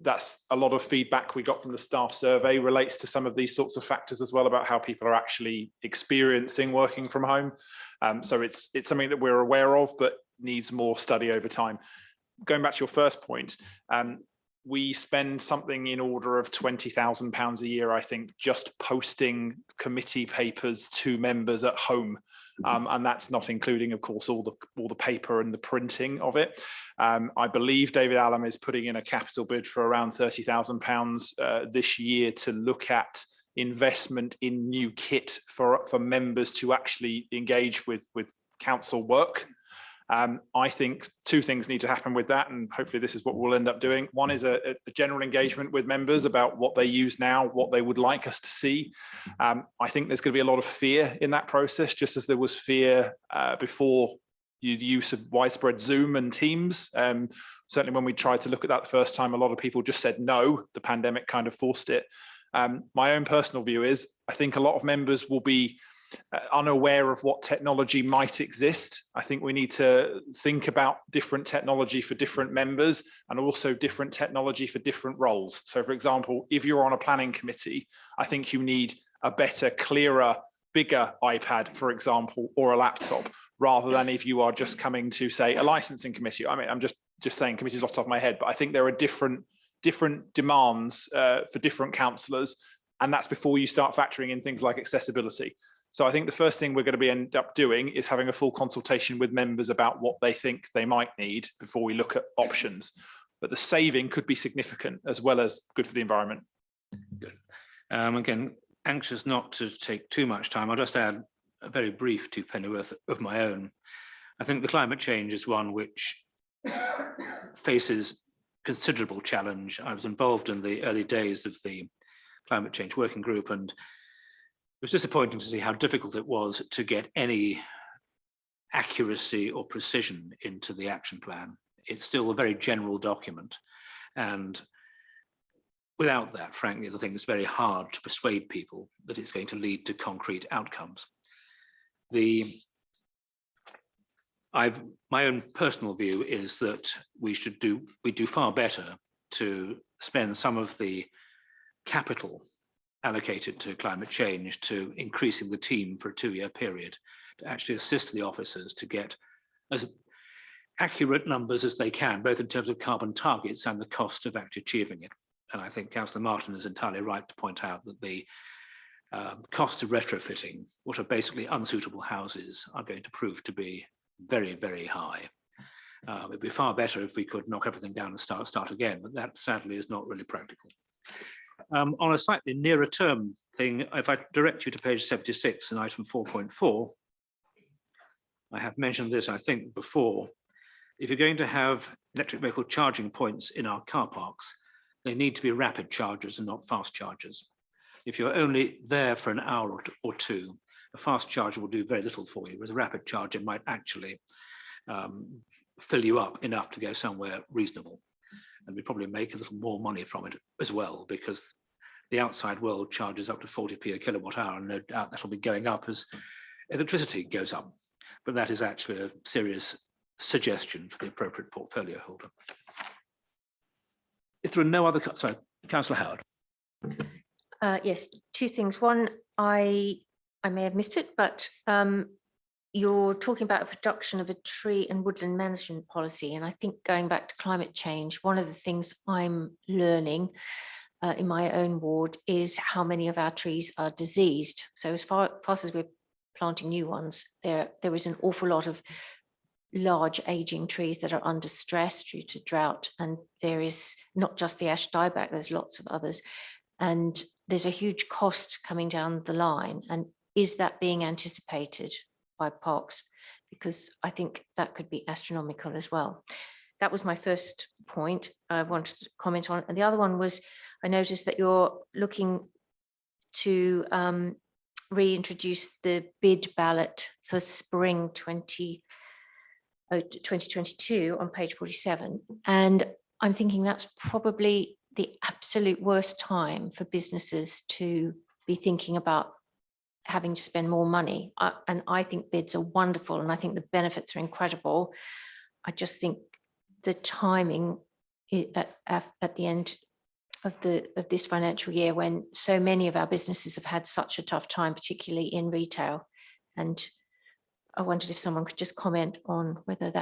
That's a lot of feedback we got from the staff survey relates to some of these sorts of factors as well, about how people are actually experiencing working from home. So it's something that we're aware of, but needs more study over time. Going back to your first point, we spend something in order of £20,000 a year, I think, just posting committee papers to members at home. And that's not including, of course, all the paper and the printing of it. I believe David Allam is putting in a capital bid for around £30,000 this year to look at investment in new kit for members to actually engage with council work. I think two things need to happen with that, and hopefully this is what we'll end up doing. One is a general engagement with members about what they use now, what they would like us to see. I think there's going to be a lot of fear in that process, just as there was fear before the use of widespread Zoom and Teams. Certainly when we tried to look at that the first time, a lot of people just said no. The pandemic kind of forced it. My own personal view is I think a lot of members will be unaware of what technology might exist. I think we need to think about different technology for different members and also different technology for different roles. So for example, if you're on a planning committee, I think you need a better, clearer, bigger iPad, for example, or a laptop, rather than if you are just coming to, say, a licensing committee. I mean, I'm just saying committees off the top of my head, but I think there are different demands for different councillors, and that's before you start factoring in things like accessibility. So I think the first thing we're going to end up doing is having a full consultation with members about what they think they might need before we look at options. But the saving could be significant as well as good for the environment. Good. Again, anxious not to take too much time. I'll just add a very brief two pennyworth of my own. I think the climate change is one which faces considerable challenge. I was involved in the early days of the climate change working group, and it was disappointing to see how difficult it was to get any accuracy or precision into the action plan. It's still a very general document, and without that, frankly, the thing is very hard to persuade people that it's going to lead to concrete outcomes. My own personal view is that we do far better to spend some of the capital allocated to climate change to increasing the team for a 2-year period to actually assist the officers to get as accurate numbers as they can, both in terms of carbon targets and the cost of actually achieving it. And I think Councillor Martin is entirely right to point out that the cost of retrofitting what are basically unsuitable houses are going to prove to be very, very high. It'd be far better if we could knock everything down and start again, but that sadly is not really practical. On a slightly nearer term thing, if I direct you to page 76 and item 4.4, I have mentioned this, I think, before. If you're going to have electric vehicle charging points in our car parks, they need to be rapid chargers and not fast chargers. If you're only there for an hour or two, a fast charger will do very little for you, whereas a rapid charger might actually fill you up enough to go somewhere reasonable. And we probably make a little more money from it as well, because the outside world charges up to 40p a kilowatt hour, and no doubt that'll be going up as electricity goes up. But that is actually a serious suggestion for the appropriate portfolio holder. If there are no other, sorry, Councillor Howard. Yes, two things. One, I may have missed it, but you're talking about a production of a tree and woodland management policy. And I think going back to climate change, one of the things I'm learning in my own ward is how many of our trees are diseased. So as fast as we're planting new ones, there is an awful lot of large aging trees that are under stress due to drought. And there is not just the ash dieback, there's lots of others. And there's a huge cost coming down the line. And is that being anticipated by Parks? Because I think that could be astronomical as well. That was my first point I wanted to comment on. And the other one was, I noticed that you're looking to reintroduce the bid ballot for spring 2022 on page 47. And I'm thinking that's probably the absolute worst time for businesses to be thinking about having to spend more money. And I think bids are wonderful and I think the benefits are incredible. I just think the timing at the end of this financial year, when so many of our businesses have had such a tough time, particularly in retail. And I wondered if someone could just comment on whether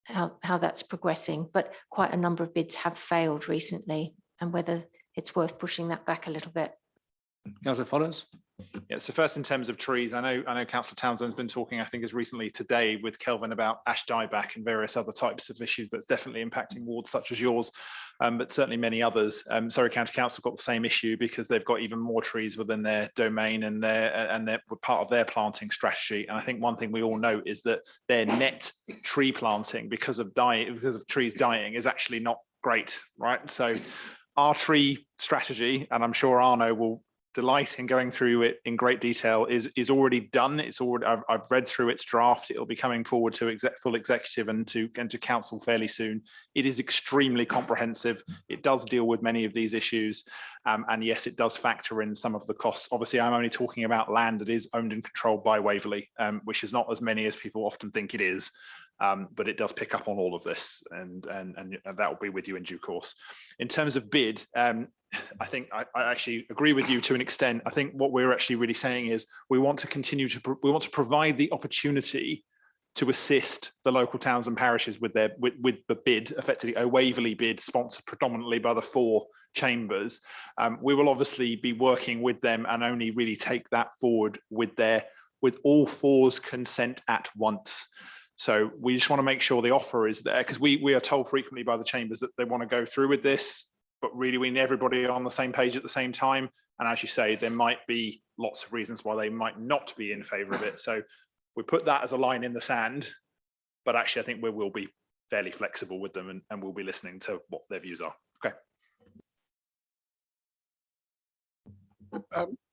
how that's progressing, but quite a number of bids have failed recently and whether it's worth pushing that back a little bit. Councillor Follows. Yeah, so first in terms of trees, I know Councillor Townsend's been talking, I think as recently today with Kelvin about ash dieback and various other types of issues that's definitely impacting wards such as yours, but certainly many others. Surrey County Council got the same issue because they've got even more trees within their domain and they're part of their planting strategy. And I think one thing we all know is that their net tree planting because of trees dying is actually not great, right? So our tree strategy, and I'm sure Arno will delight in going through it in great detail, is already done. It's already, I've read through its draft. It'll be coming forward to full executive and to council fairly soon. It is extremely comprehensive. It does deal with many of these issues. And yes, it does factor in some of the costs. Obviously, I'm only talking about land that is owned and controlled by Waverley, which is not as many as people often think it is. But it does pick up on all of this, and that will be with you in due course. In terms of bid, I think I actually agree with you to an extent. I think what we're actually really saying is we want to continue to we want to provide the opportunity to assist the local towns and parishes with the bid, effectively a Waverley bid sponsored predominantly by the 4 chambers. We will obviously be working with them and only really take that forward with all 4's consent at once. So we just want to make sure the offer is there, because we are told frequently by the chambers that they want to go through with this, but really we need everybody on the same page at the same time. And as you say, there might be lots of reasons why they might not be in favour of it. So we put that as a line in the sand, but actually I think we will be fairly flexible with them and we'll be listening to what their views are. Okay.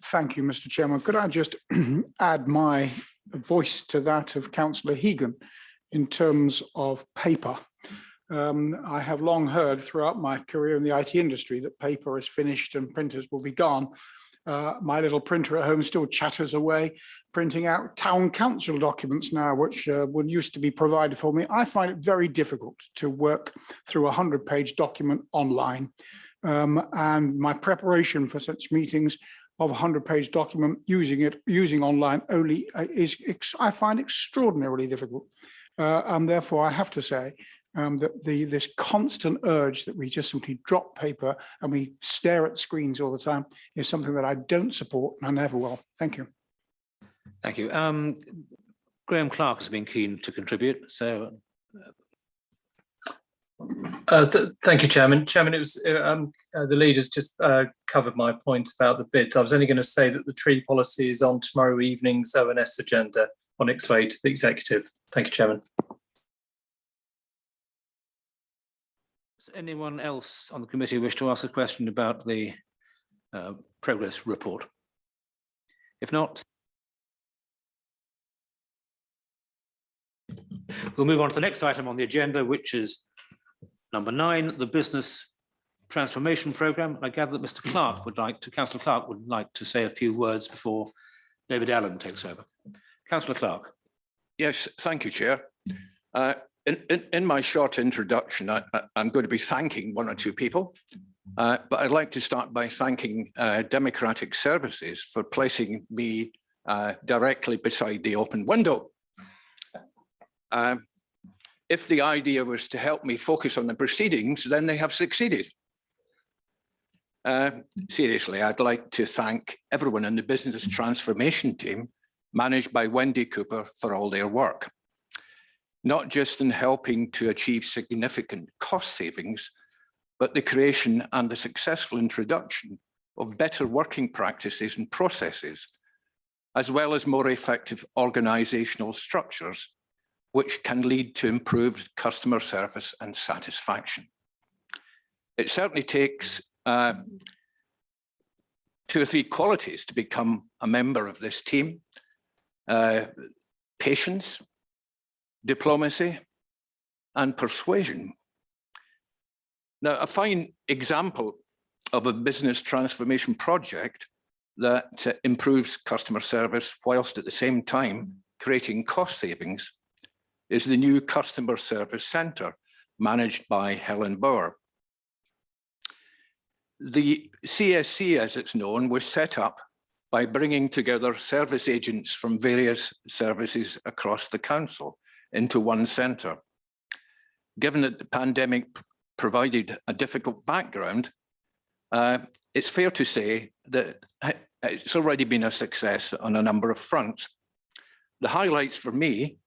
Thank you, Mr. Chairman. Could I just add my voice to that of Councillor Hegan in terms of paper? I have long heard throughout my career in the IT industry that paper is finished and printers will be gone. My little printer at home still chatters away, printing out town council documents now, which would used to be provided for me. I find it very difficult to work through a 100-page document online. And my preparation for such meetings of a 100-page document using online only I find extraordinarily difficult. And therefore I have to say that this constant urge that we just simply drop paper and we stare at screens all the time is something that I don't support and I never will. Thank you. Thank you. Graham Clark has been keen to contribute, so. Thank you, Chairman. Chairman, it was the leaders just covered my point about the bids. I was only going to say that the tree policy is on tomorrow evening's ONS agenda on its way to the executive. Thank you, Chairman. Does anyone else on the committee wish to ask a question about the progress report? If not, we'll move on to the next item on the agenda, which is number 9, the Business Transformation Programme. I gather that Mr. Clark Councillor Clark would like to say a few words before David Allen takes over. Councillor Clark. Yes, thank you, Chair. In my short introduction, I'm going to be thanking 1 or 2 people, but I'd like to start by thanking Democratic Services for placing me directly beside the open window. If the idea was to help me focus on the proceedings, then they have succeeded. Seriously, I'd like to thank everyone in the business transformation team managed by Wendy Cooper for all their work, not just in helping to achieve significant cost savings, but the creation and the successful introduction of better working practices and processes, as well as more effective organisational structures, which can lead to improved customer service and satisfaction. It certainly takes 2 or 3 qualities to become a member of this team: patience, diplomacy, and persuasion. Now, a fine example of a business transformation project that improves customer service whilst at the same time creating cost savings is the new Customer Service Centre managed by Helen Bauer. The CSC, as it's known, was set up by bringing together service agents from various services across the council into one centre. Given that the pandemic provided a difficult background, it's fair to say that it's already been a success on a number of fronts. The highlights for me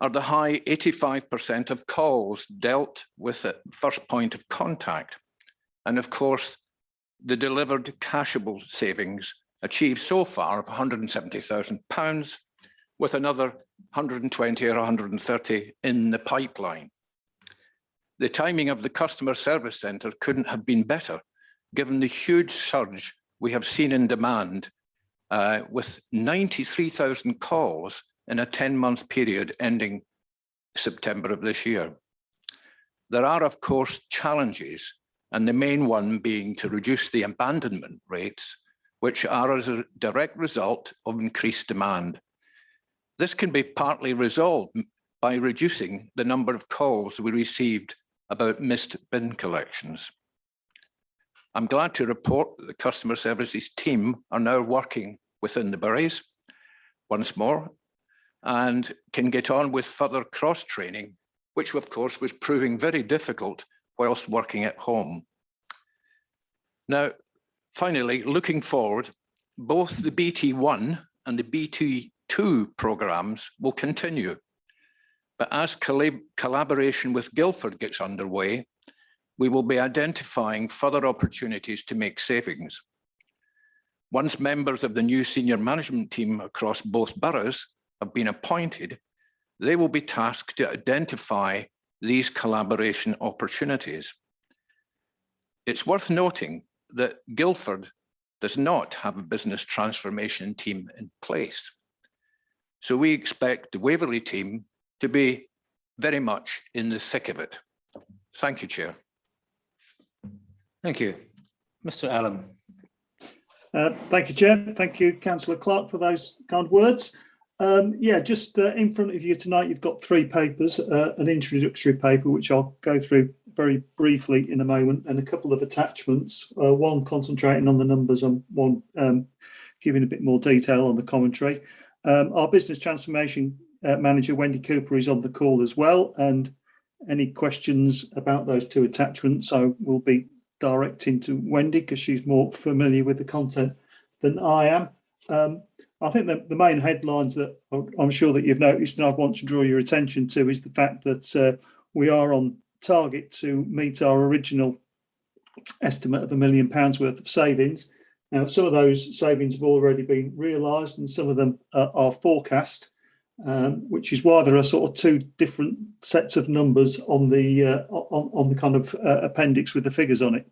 are the high 85% of calls dealt with at first point of contact. And of course, the delivered cashable savings achieved so far of £170,000, with another 120 or 130 in the pipeline. The timing of the Customer Service Centre couldn't have been better, given the huge surge we have seen in demand, with 93,000 calls in a 10-month period ending September of this year. There are, of course, challenges, and the main one being to reduce the abandonment rates, which are as a direct result of increased demand. This can be partly resolved by reducing the number of calls we received about missed bin collections. I'm glad to report that the customer services team are now working within the boroughs once more and can get on with further cross-training, which of course was proving very difficult whilst working at home. Now, finally, looking forward, both the BT1 and the BT2 programmes will continue. But as collaboration with Guildford gets underway, we will be identifying further opportunities to make savings. Once members of the new senior management team across both boroughs have been appointed, they will be tasked to identify these collaboration opportunities. It's worth noting that Guildford does not have a business transformation team in place. So we expect the Waverley team to be very much in the thick of it. Thank you, Chair. Thank you. Mr. Allen. Thank you, Chair. Thank you, Councillor Clark, for those kind words. Yeah, just in front of you tonight, you've got 3 papers, an introductory paper, which I'll go through very briefly in a moment, and a couple of attachments, one concentrating on the numbers and one giving a bit more detail on the commentary. Our business transformation manager, Wendy Cooper, is on the call as well, and any questions about those 2 attachments, I will be directing to Wendy because she's more familiar with the content than I am. I think that the main headlines that I'm sure that you've noticed and I want to draw your attention to is the fact that we are on target to meet our original estimate of £1 million worth of savings. Now, some of those savings have already been realised and some of them are forecast, which is why there are sort of 2 different sets of numbers on the kind of appendix with the figures on it.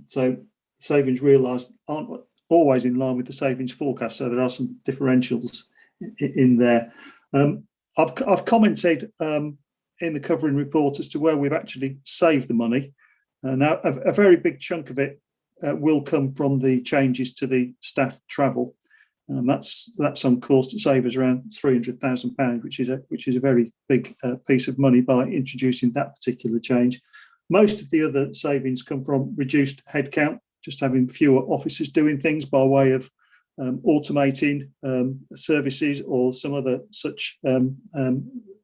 So savings realised aren't always in line with the savings forecast, so there are some differentials in there. I've commented in the covering report as to where we've actually saved the money. Now, a very big chunk of it will come from the changes to the staff travel. That's on course to save us around £300,000, which is a very big piece of money by introducing that particular change. Most of the other savings come from reduced headcount, just having fewer officers doing things by way of automating services or some other such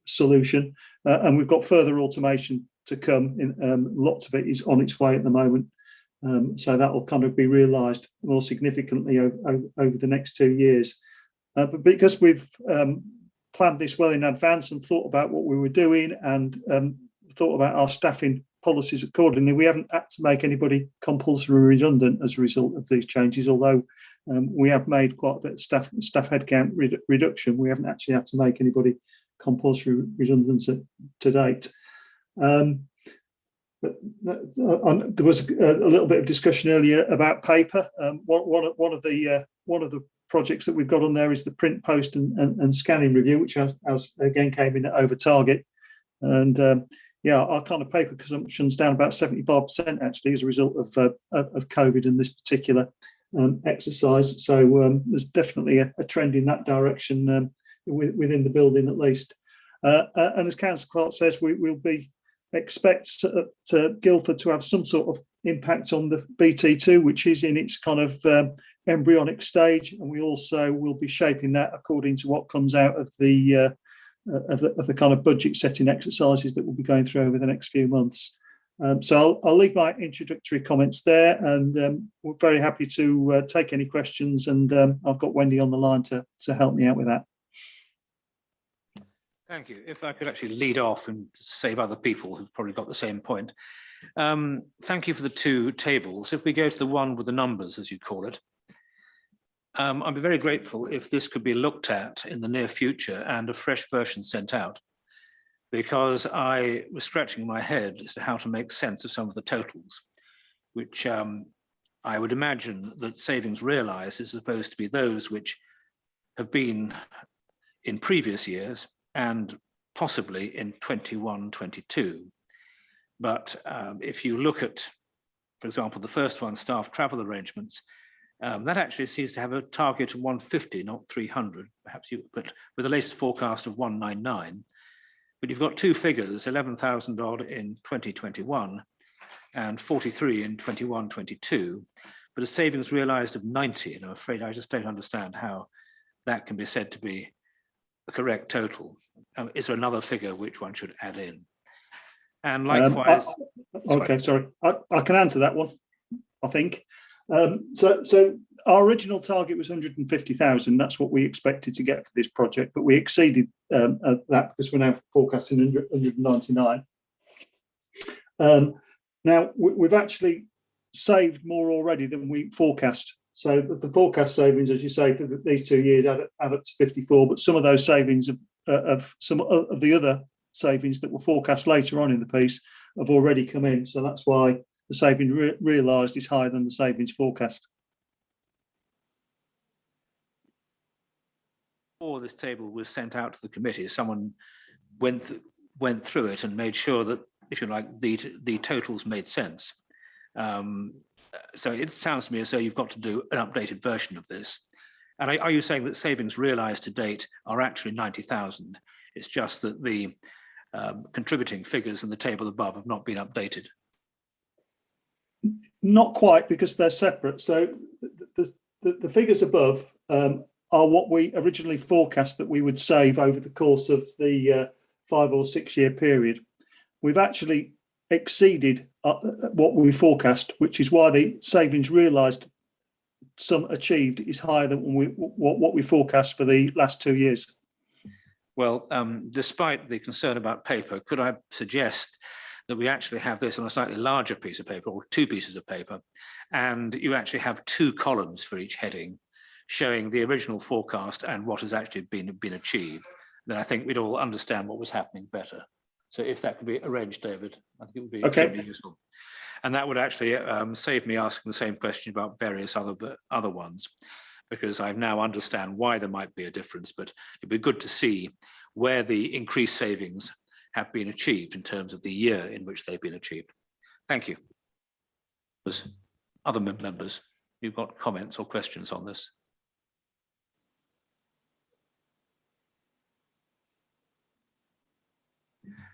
solution. And we've got further automation to come. Lots of it is on its way at the moment. So that will kind of be realised more significantly over the next 2 years. But because we've planned this well in advance and thought about what we were doing and thought about our staffing policies accordingly, we haven't had to make anybody compulsory redundant as a result of these changes, although we have made quite a bit of staff headcount reduction. We haven't actually had to make anybody compulsory redundant to date. But there was a little bit of discussion earlier about paper. One of the projects that we've got on there is the print, post and scanning review, which has again came in at over target. And yeah, our kind of paper consumption's down about 75% actually as a result of COVID and this particular exercise. So there's definitely a trend in that direction within the building at least. And as Councillor Clark says, we'll be expect to Guildford to have some sort of impact on the BT2, which is in its kind of embryonic stage, and we also will be shaping that according to what comes out of the kind of budget setting exercises that we'll be going through over the next few months. So I'll leave my introductory comments there, and we're very happy to take any questions, and I've got Wendy on the line to help me out with that. Thank you. If I could actually lead off and save other people who've probably got the same point. Thank you for the two tables. If we go to the one with the numbers, as you call it, I'd be very grateful if this could be looked at in the near future and a fresh version sent out, because I was scratching my head as to how to make sense of some of the totals, which I would imagine that savings realised is supposed to be those which have been in previous years and possibly in 21-22. But if you look at, for example, the first one, staff travel arrangements, that actually seems to have a target of 150, not 300, perhaps but with the latest forecast of 199. But you've got two figures, 11,000 odd in 2021 and 43 in 21-22, but a savings realised of 90, and I'm afraid I just don't understand how that can be said to be the correct total. Is there another figure which one should add in? And likewise, sorry, I can answer that one, I think. So our original target was 150,000. That's what we expected to get for this project, but we exceeded that because we're now forecasting 199. Now we've actually saved more already than we forecast. So the forecast savings, as you say, for these 2 years add up to 54, but some of those savings of some of the other savings that were forecast later on in the piece have already come in. So that's why the saving realised is higher than the savings forecast. Before this table was sent out to the committee, someone went through it and made sure that, if you like, the totals made sense. So it sounds to me as though you've got to do an updated version of this. And are you saying that savings realised to date are actually 90,000? It's just that the contributing figures in the table above have not been updated? Not quite, because they're separate. So the figures above are what we originally forecast that we would save over the course of the 5 or 6 year period. We've actually exceeded what we forecast, which is why the savings realised, some achieved, is higher than what we forecast for the last 2 years. Well, despite the concern about paper, could I suggest that we actually have this on a slightly larger piece of paper, or 2 pieces of paper, and you actually have 2 columns for each heading, showing the original forecast and what has actually been achieved? Then I think we'd all understand what was happening better. So if that could be arranged, David, I think it would be extremely useful. And that would actually save me asking the same question about various other ones, because I now understand why there might be a difference, but it'd be good to see where the increased savings have been achieved in terms of the year in which they've been achieved. Thank you. Other members, you've got comments or questions on this?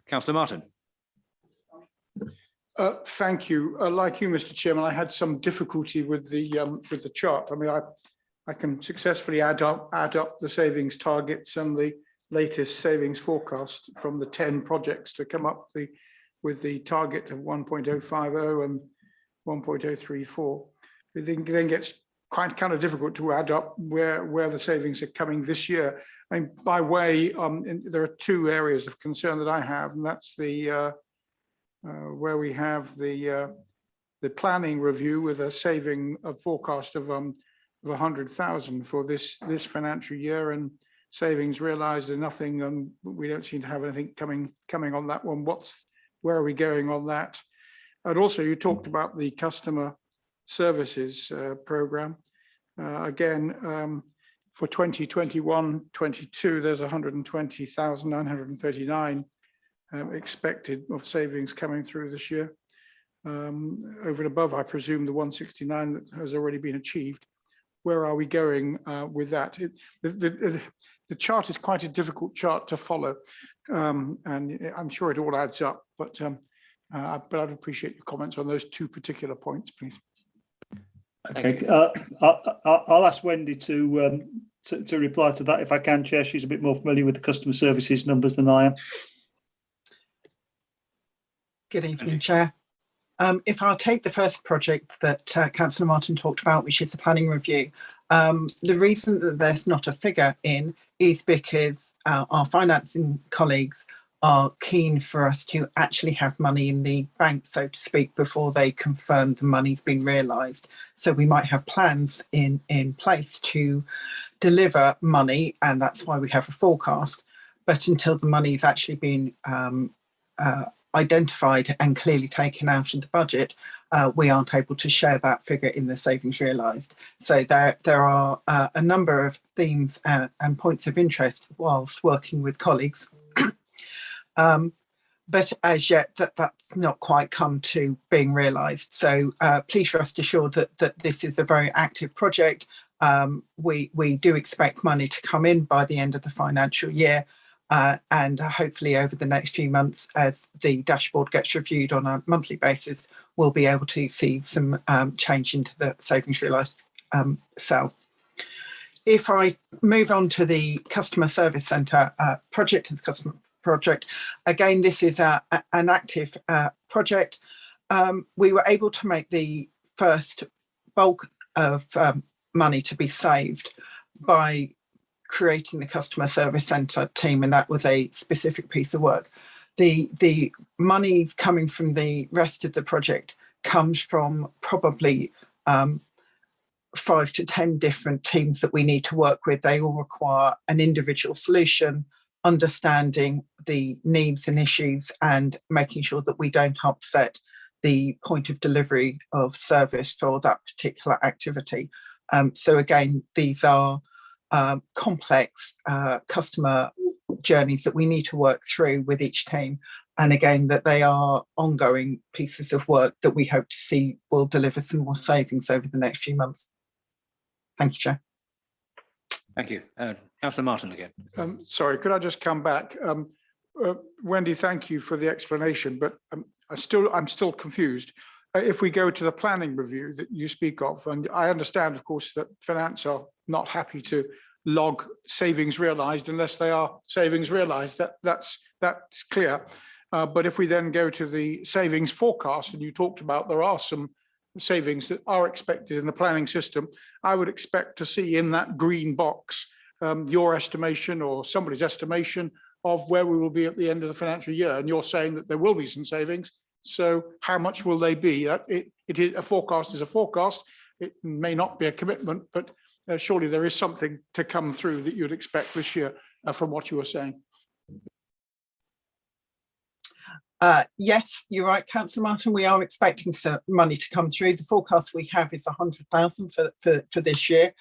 Councillor Martin. Thank you. Like you, Mr. Chairman, I had some difficulty with the chart. I mean, I can successfully add up the savings targets and the latest savings forecast from the 10 projects to come up with the target of 1.050 1.034. It then gets quite kind of difficult to add up where the savings are coming this year. I mean, by way, there are two areas of concern that I have, and that's the where we have the planning review with a saving of forecast of 100,000 for this financial year, and savings realised are nothing. We don't seem to have anything coming on that one. Where are we going on that? And also, you talked about the customer services program. Again, for 2021-22, there's 120,939 expected of savings coming through this year. Over and above, I presume, the 169 that has already been achieved. Where are we going with that? The chart is quite a difficult chart to follow, and I'm sure it all adds up, but I'd appreciate your comments on those two particular points, please. Okay, I'll ask Wendy to reply to that if I can, Chair. She's a bit more familiar with the customer services numbers than I am. Good evening, Chair. If I'll take the first project that Councillor Martin talked about, which is the planning review, the reason that there's not a figure in is because our financing colleagues are keen for us to actually have money in the bank, so to speak, before they confirm the money's been realised. So we might have plans in place to deliver money, and that's why we have a forecast. But until the money's actually been identified and clearly taken out of the budget, we aren't able to share that figure in the savings realised. So there are a number of themes and points of interest whilst working with colleagues. But as yet, that's not quite come to being realised. So please rest assured that this is a very active project. We do expect money to come in by the end of the financial year. And hopefully over the next few months, as the dashboard gets reviewed on a monthly basis, we'll be able to see some change into the savings realised cell. If I move on to the customer service centre project and customer project, again, this is an active project. We were able to make the first bulk of money to be saved by creating the customer service centre team, and that was a specific piece of work. The money coming from the rest of the project comes from probably 5 to 10 different teams that we need to work with. They all require an individual solution, understanding the needs and issues, and making sure that we don't upset the point of delivery of service for that particular activity. So again, these are complex customer journeys that we need to work through with each team. And again, that they are ongoing pieces of work that we hope to see will deliver some more savings over the next few months. Thank you, Chair. Thank you. Councillor Martin again. Sorry, could I just come back? Wendy, thank you for the explanation, but I'm still confused. If we go to the planning review that you speak of, and I understand, of course, that finance are not happy to log savings realised unless they are savings realised. That's clear. But if we then go to the savings forecast, and you talked about there are some savings that are expected in the planning system, I would expect to see in that green box your estimation or somebody's estimation of where we will be at the end of the financial year. And you're saying that there will be some savings. So how much will they be? It is a forecast is a forecast. It may not be a commitment, but surely there is something to come through that you'd expect this year from what you were saying. Yes, you're right, Councillor Martin. We are expecting some money to come through. The forecast we have is 100,000 for this year.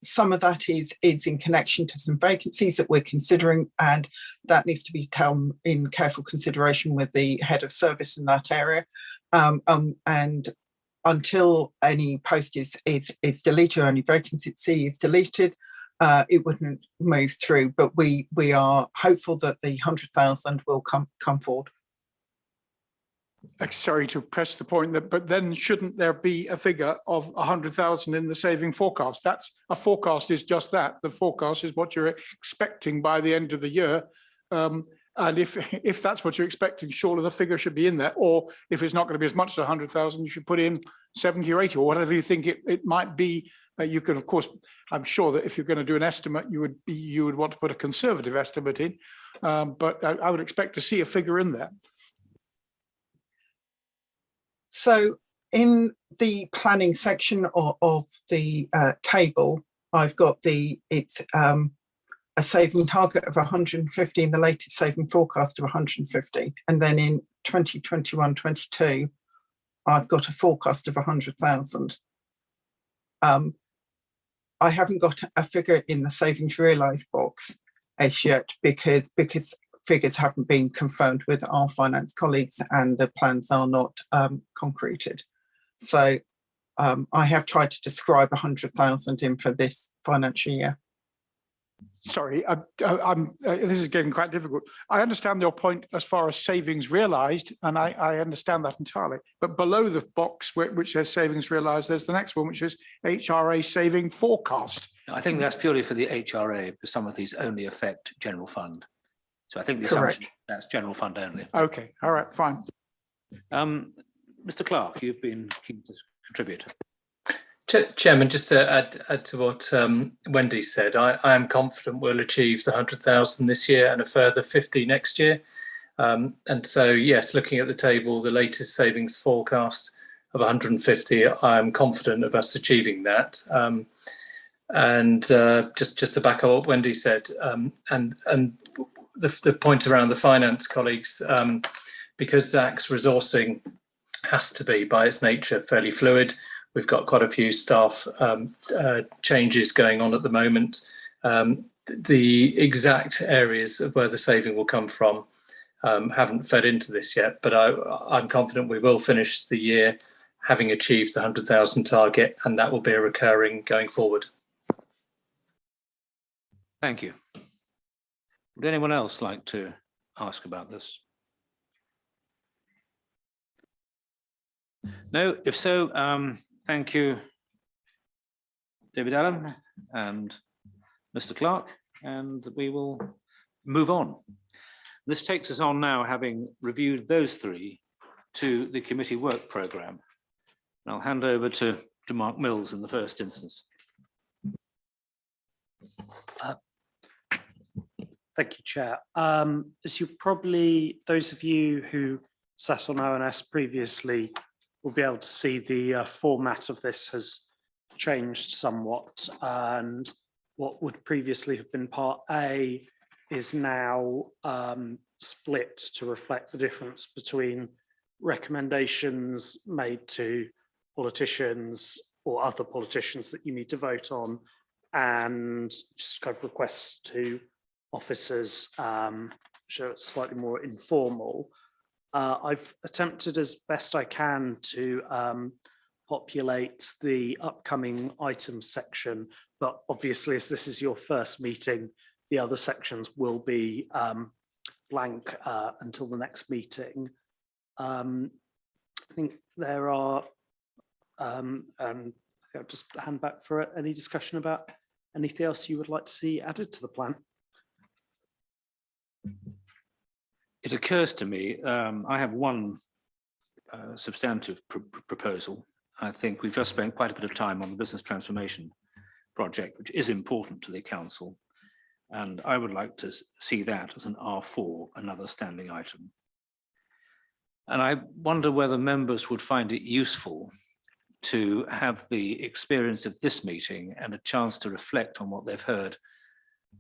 Some of that is in connection to some vacancies that we're considering, and that needs to be taken in careful consideration with the head of service in that area. And until any post is deleted or any vacancy is deleted, it wouldn't move through. But we are hopeful that the 100,000 will come forward. Sorry to press the point, but then shouldn't there be a figure of 100,000 in the saving forecast? That's a forecast is just that. The forecast is what you're expecting by the end of the year. And if that's what you're expecting, surely the figure should be in there. Or if it's not going to be as much as 100,000, you should put in 70 or 80 or whatever you think it might be. You can, of course, I'm sure that if you're going to do an estimate, you would want to put a conservative estimate in. But I would expect to see a figure in there. So in the planning section of the table, I've got it's a saving target of 150 and the latest saving forecast of 150. And then in 2021-22, I've got a forecast of 100,000. I haven't got a figure in the savings realised box as yet because figures haven't been confirmed with our finance colleagues and the plans are not concreted. So I have tried to describe 100,000 in for this financial year. Sorry, this is getting quite difficult. I understand your point as far as savings realised, and I understand that entirely. But below the box which says savings realised, there's the next one, which is HRA saving forecast. I think that's purely for the HRA, because some of these only affect general fund. So I think the Correct. assumption that's general fund only. Okay, all right, fine. Mr. Clark, you've been keen to contribute. Chairman, just to add to what Wendy said, I am confident we'll achieve the 100,000 this year and a further 50 next year. And so, yes, looking at the table, the latest savings forecast of 150, I'm confident of us achieving that. And just to back up what Wendy said, and the point around the finance colleagues, because Zach's resourcing has to be, by its nature, fairly fluid. We've got quite a few staff changes going on at the moment. The exact areas of where the saving will come from haven't fed into this yet, but I'm confident we will finish the year having achieved the 100,000 target, and that will be a recurring going forward. Thank you. Would anyone else like to ask about this? No, if so, thank you, David Allen and Mr. Clark, and we will move on. This takes us on now, having reviewed those three, to the committee work programme. I'll hand over to Mark Mills in the first instance. Thank you, Chair. As you probably, those of you who sat on ONS previously will be able to see, the format of this has changed somewhat, and what would previously have been part A is now split to reflect the difference between recommendations made to politicians or other politicians that you need to vote on, and just kind of requests to officers, so it's slightly more informal. I've attempted as best I can to populate the upcoming items section, but obviously as this is your first meeting, the other sections will be blank until the next meeting. I think there are, and I'll just hand back for any discussion about anything else you would like to see added to the plan. It occurs to me, I have one substantive proposal. I think we've just spent quite a bit of time on the business transformation project, which is important to the council. And I would like to see that as an R4, another standing item. And I wonder whether members would find it useful to have the experience of this meeting and a chance to reflect on what they've heard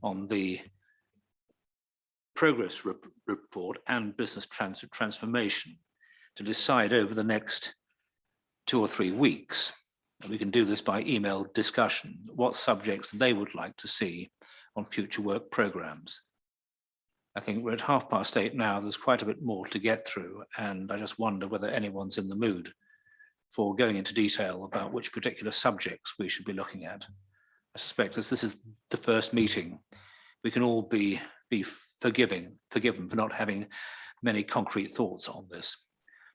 on the progress report and business transformation to decide over the next 2 or 3 weeks, and we can do this by email discussion, what subjects they would like to see on future work programs. I think we're at 8:30 now, there's quite a bit more to get through, and I just wonder whether anyone's in the mood for going into detail about which particular subjects we should be looking at. I suspect as this is the first meeting, we can all be forgiven for not having many concrete thoughts on this.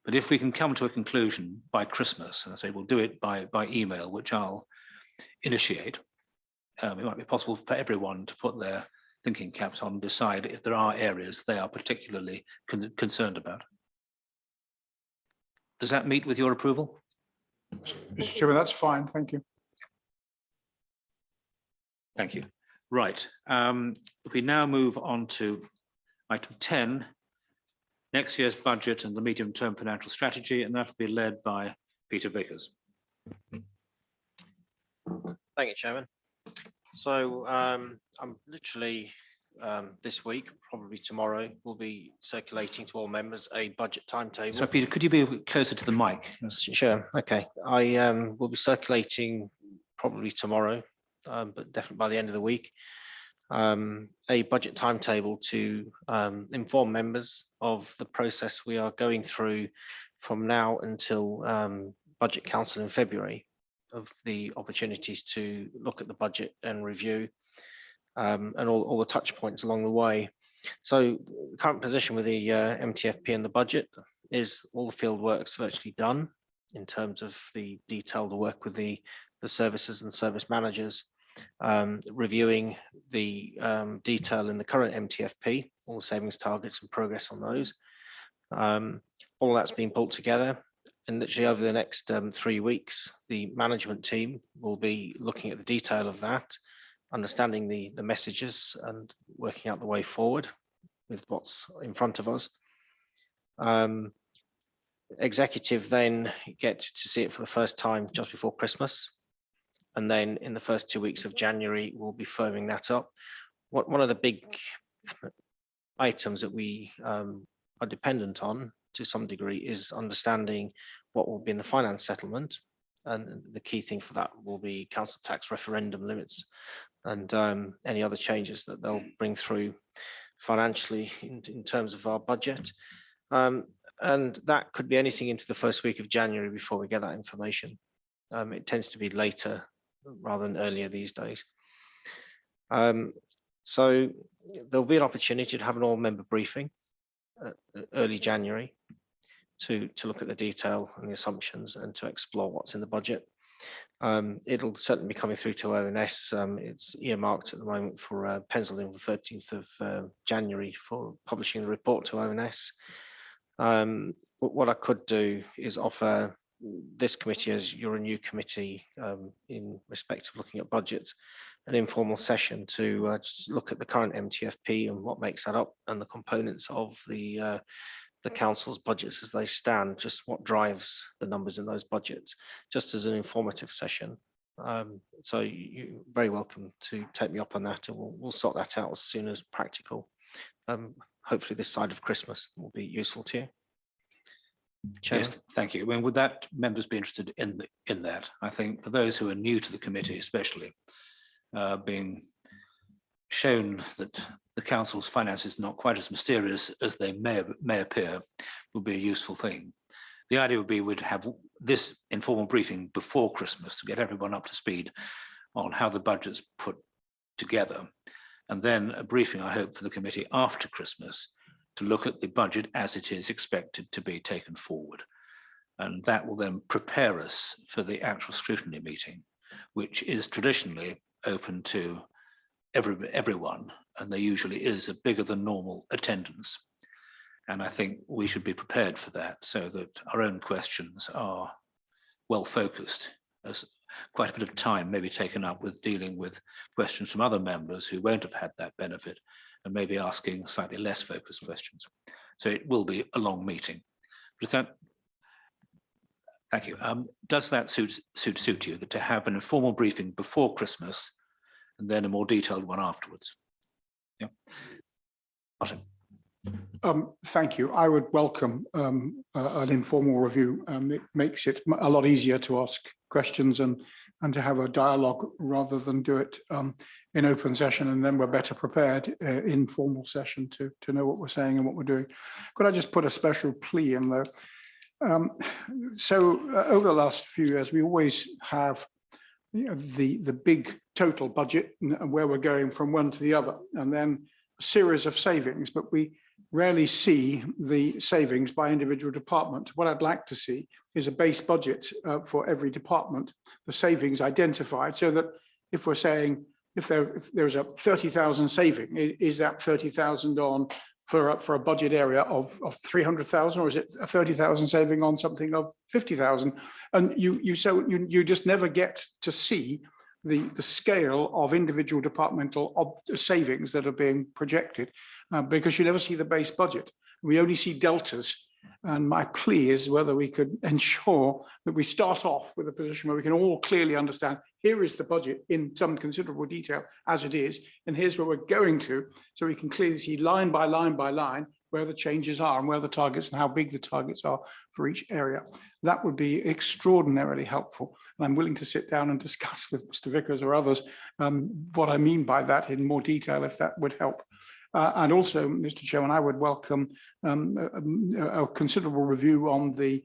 But if we can come to a conclusion by Christmas, and I say we'll do it by email, which I'll initiate, it might be possible for everyone to put their thinking caps on, decide if there are areas they are particularly concerned about. Does that meet with your approval? Mr. Chairman, that's fine. Thank you. Thank you. Right. We now move on to item 10, next year's budget and the medium-term financial strategy, and that will be led by Peter Vickers. Thank you, Chairman. So I'm literally this week, probably tomorrow, will be circulating to all members a budget timetable. So Peter, could you be closer to the mic? Sure. Okay. I will be circulating probably tomorrow, but definitely by the end of the week, a budget timetable to inform members of the process we are going through from now until Budget Council in February, of the opportunities to look at the budget and review and all the touch points along the way. So the current position with the MTFP and the budget is all the field work's virtually done in terms of the detailed work with the services and service managers, reviewing the detail in the current MTFP, all the savings targets and progress on those. All that's been pulled together. And literally over the next 3 weeks, the management team will be looking at the detail of that, understanding the messages and working out the way forward with what's in front of us. Executive then get to see it for the first time just before Christmas. And then in the first 2 weeks of January, we'll be firming that up. One of the big items that we are dependent on to some degree is understanding what will be in the finance settlement. And the key thing for that will be council tax referendum limits and any other changes that they'll bring through financially in terms of our budget. And that could be anything into the first week of January before we get that information. It tends to be later rather than earlier these days. So there'll be an opportunity to have an all-member briefing early January to look at the detail and the assumptions and to explore what's in the budget. It'll certainly be coming through to ONS. It's earmarked at the moment for penciled in the 13th of January for publishing the report to ONS. What I could do is offer this committee, as you're a new committee in respect of looking at budgets, an informal session to just look at the current MTFP and what makes that up and the components of the council's budgets as they stand, just what drives the numbers in those budgets, just as an informative session. So you're very welcome to take me up on that, and we'll sort that out as soon as practical. Hopefully this side of Christmas will be useful to you. Chairman. Yes, thank you. I mean, would that members be interested in that? I think for those who are new to the committee, especially being shown that the council's finances are not quite as mysterious as they may appear, would be a useful thing. The idea would be we'd have this informal briefing before Christmas to get everyone up to speed on how the budget's put together, and then a briefing, I hope, for the committee after Christmas to look at the budget as it is expected to be taken forward. And that will then prepare us for the actual scrutiny meeting, which is traditionally open to everyone, and there usually is a bigger than normal attendance. And I think we should be prepared for that so that our own questions are well focused, as quite a bit of time may be taken up with dealing with questions from other members who won't have had that benefit and maybe asking slightly less focused questions. So it will be a long meeting. Does that, thank you. Does that suit you, that to have an informal briefing before Christmas and then a more detailed one afterwards? Yeah. Martin. Thank you. I would welcome an informal review. It makes it a lot easier to ask questions and to have a dialogue rather than do it in open session, and then we're better prepared in formal session to know what we're saying and what we're doing. Could I just put a special plea in there? Over the last few years, we always have the big total budget and where we're going from one to the other, and then a series of savings, but we rarely see the savings by individual department. What I'd like to see is a base budget for every department, the savings identified, so that if we're saying if there's a 30,000 saving, is that 30,000 on for a budget area of 300,000, or is it a 30,000 saving on something of 50,000? And you just never get to see the scale of individual departmental savings that are being projected, because you never see the base budget. We only see deltas. And my plea is whether we could ensure that we start off with a position where we can all clearly understand, here is the budget in some considerable detail as it is, and here's where we're going to, so we can clearly see line by line by line where the changes are and where the targets and how big the targets are for each area. That would be extraordinarily helpful. And I'm willing to sit down and discuss with Mr. Vickers or others what I mean by that in more detail, if that would help. And also, Mr. Chairman, I would welcome a considerable review on the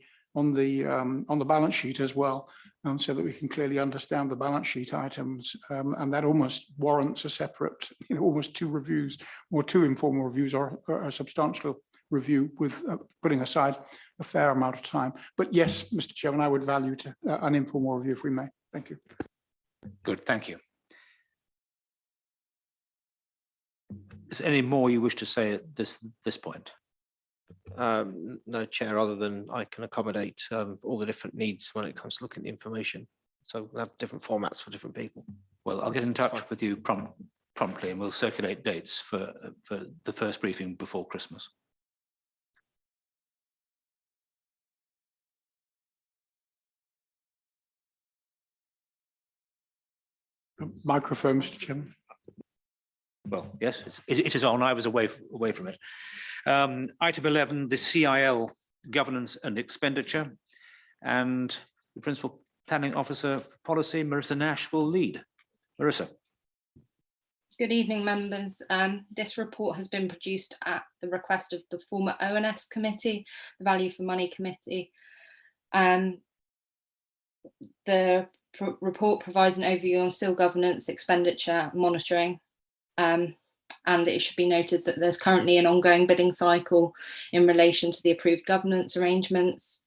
balance sheet as well, so that we can clearly understand the balance sheet items, and that almost warrants a separate, almost two reviews, or two informal reviews, or a substantial review, with putting aside a fair amount of time. But yes, Mr. Chairman, I would value an informal review if we may. Thank you. Good, thank you. Is there any more you wish to say at this point? No, Chair, other than I can accommodate all the different needs when it comes to looking at the information. So we'll have different formats for different people. Well, I'll get in touch with you promptly, and we'll circulate dates for the first briefing before Christmas. Microphone, Mr. Chairman. Well, yes, it is on. I was away from it. Item 11, the CIL governance and expenditure, and the Principal Planning Officer for Policy, Marissa Nash, will lead. Marissa. Good evening, members. This report has been produced at the request of the former ONS committee, the Value for Money committee. The report provides an overview on CIL governance, expenditure, monitoring. And it should be noted that there's currently an ongoing bidding cycle in relation to the approved governance arrangements.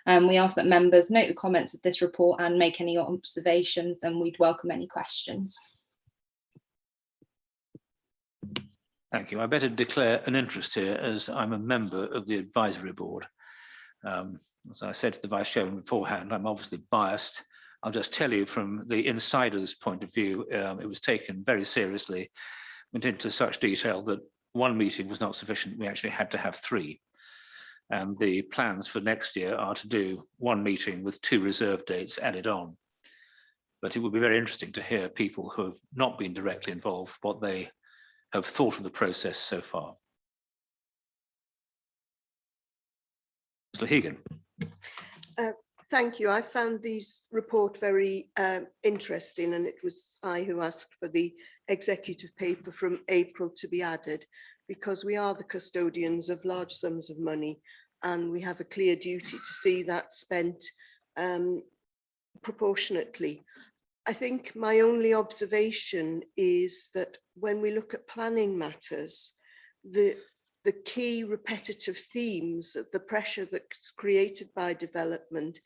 We ask that members note the comments of this report and make any observations, and we'd welcome any questions. Thank you. I better declare an interest here, as I'm a member of the advisory board. As I said to the Vice Chairman beforehand, I'm obviously biased. I'll just tell you from the insider's point of view, it was taken very seriously, went into such detail that one meeting was not sufficient. We actually had to have 3. And the plans for next year are to do 1 meeting with 2 reserve dates added on. But it would be very interesting to hear people who have not been directly involved, what they have thought of the process so far. Mr. Hegan. Thank you. I found this report very interesting, and it was I who asked for the executive paper from April to be added, because we are the custodians of large sums of money, and we have a clear duty to see that spent proportionately. I think my only observation is that when we look at planning matters, the key repetitive themes of the pressure that's created by development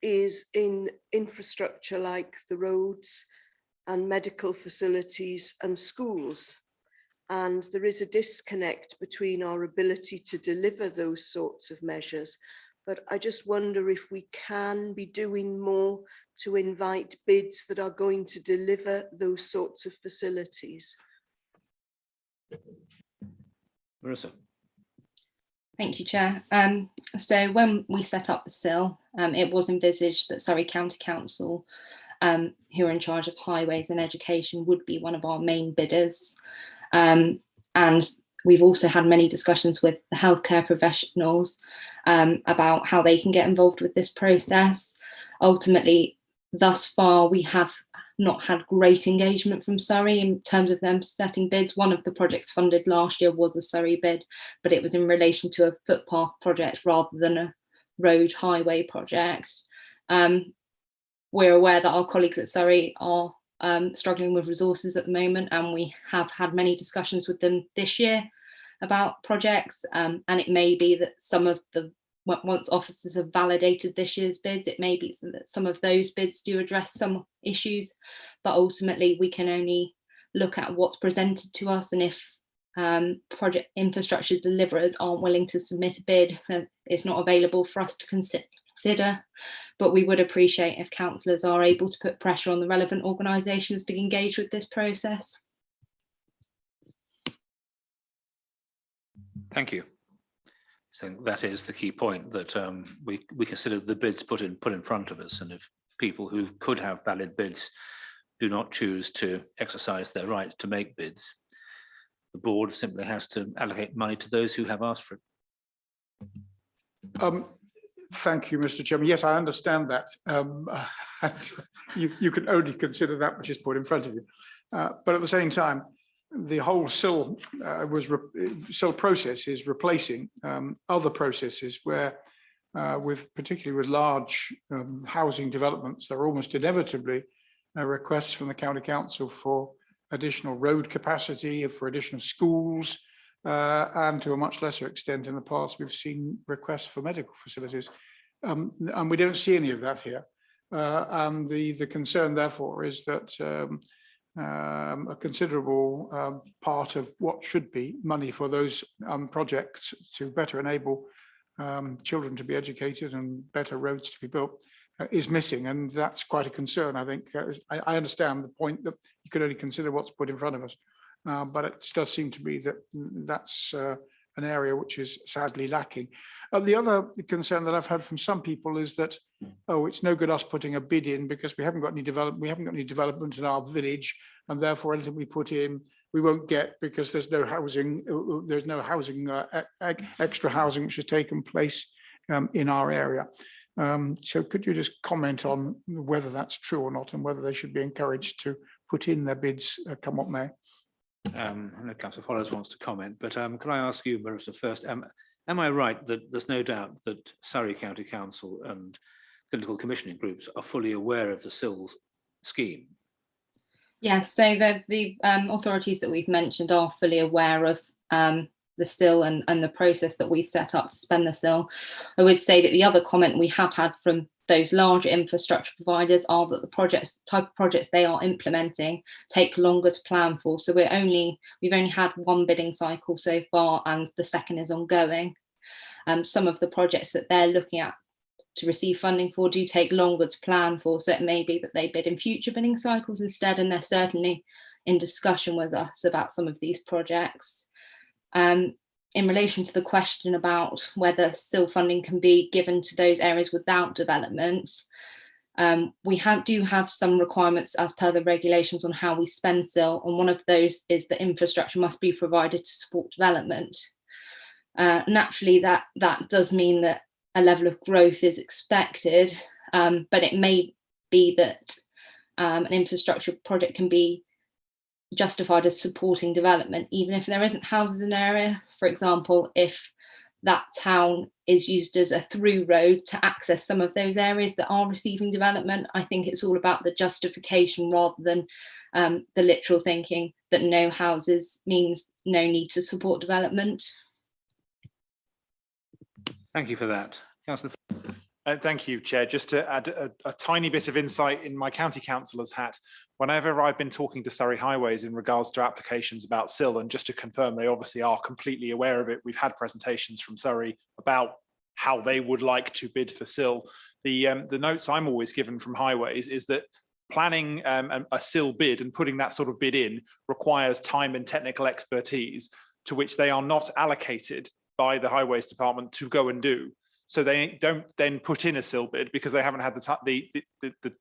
is in infrastructure like the roads and medical facilities and schools. And there is a disconnect between our ability to deliver those sorts of measures. But I just wonder if we can be doing more to invite bids that are going to deliver those sorts of facilities. Marissa. Thank you, Chair. So when we set up the CIL, it was envisaged that Surrey County Council, who are in charge of highways and education, would be one of our main bidders. And we've also had many discussions with the healthcare professionals about how they can get involved with this process. Ultimately, thus far, we have not had great engagement from Surrey in terms of them setting bids. One of the projects funded last year was a Surrey bid, but it was in relation to a footpath project rather than a road highway project. We're aware that our colleagues at Surrey are struggling with resources at the moment, and we have had many discussions with them this year about projects, and it may be that some of the, once officers have validated this year's bids, it may be that some of those bids do address some issues, but ultimately we can only look at what's presented to us, and if project infrastructure deliverers aren't willing to submit a bid, it's not available for us to consider. But we would appreciate if councillors are able to put pressure on the relevant organisations to engage with this process. Thank you. I think that is the key point, that we consider the bids put in front of us, and if people who could have valid bids do not choose to exercise their right to make bids, the board simply has to allocate money to those who have asked for it. Thank you, Mr. Chairman. Yes, I understand that. And you can only consider that which is put in front of you. But at the same time, the whole SIL process is replacing other processes where, particularly with large housing developments, there are almost inevitably requests from the county council for additional road capacity, for additional schools, and to a much lesser extent in the past, we've seen requests for medical facilities. And we don't see any of that here. And the concern, therefore, is that a considerable part of what should be money for those projects to better enable children to be educated and better roads to be built is missing, and that's quite a concern. I think I understand the point that you can only consider what's put in front of us, but it does seem to be that that's an area which is sadly lacking. The other concern that I've heard from some people is that, oh, it's no good us putting a bid in because we haven't got any development in our village, and therefore anything we put in we won't get because there's no housing. Extra housing which has taken place in our area. So could you just comment on whether that's true or not, and whether they should be encouraged to put in their bids come what may? I know Councillor Follows wants to comment, but can I ask you, Marissa, first, am I right that there's no doubt that Surrey County Council and political commissioning groups are fully aware of the SILS scheme? Yes, so the authorities that we've mentioned are fully aware of the SIL and the process that we've set up to spend the SIL. I would say that the other comment we have had from those larger infrastructure providers are that the type of projects they are implementing take longer to plan for. So we've only had one bidding cycle so far, and the second is ongoing. Some of the projects that they're looking at to receive funding for do take longer to plan for, so it may be that they bid in future bidding cycles instead, and they're certainly in discussion with us about some of these projects. In relation to the question about whether SIL funding can be given to those areas without development, we do have some requirements as per the regulations on how we spend SIL, and one of those is that infrastructure must be provided to support development. Naturally, that does mean that a level of growth is expected, but it may be that an infrastructure project can be justified as supporting development, even if there isn't houses in an area. For example, if that town is used as a through road to access some of those areas that are receiving development, I think it's all about the justification rather than the literal thinking that no houses means no need to support development. Thank you for that. Councillor. Thank you, Chair. Just to add a tiny bit of insight in my county councillor's hat, whenever I've been talking to Surrey Highways in regards to applications about SIL, and just to confirm, they obviously are completely aware of it. We've had presentations from Surrey about how they would like to bid for SIL. The notes I'm always given from Highways is that planning a SIL bid and putting that sort of bid in requires time and technical expertise, to which they are not allocated by the Highways Department to go and do. So they don't then put in a SIL bid because they haven't had the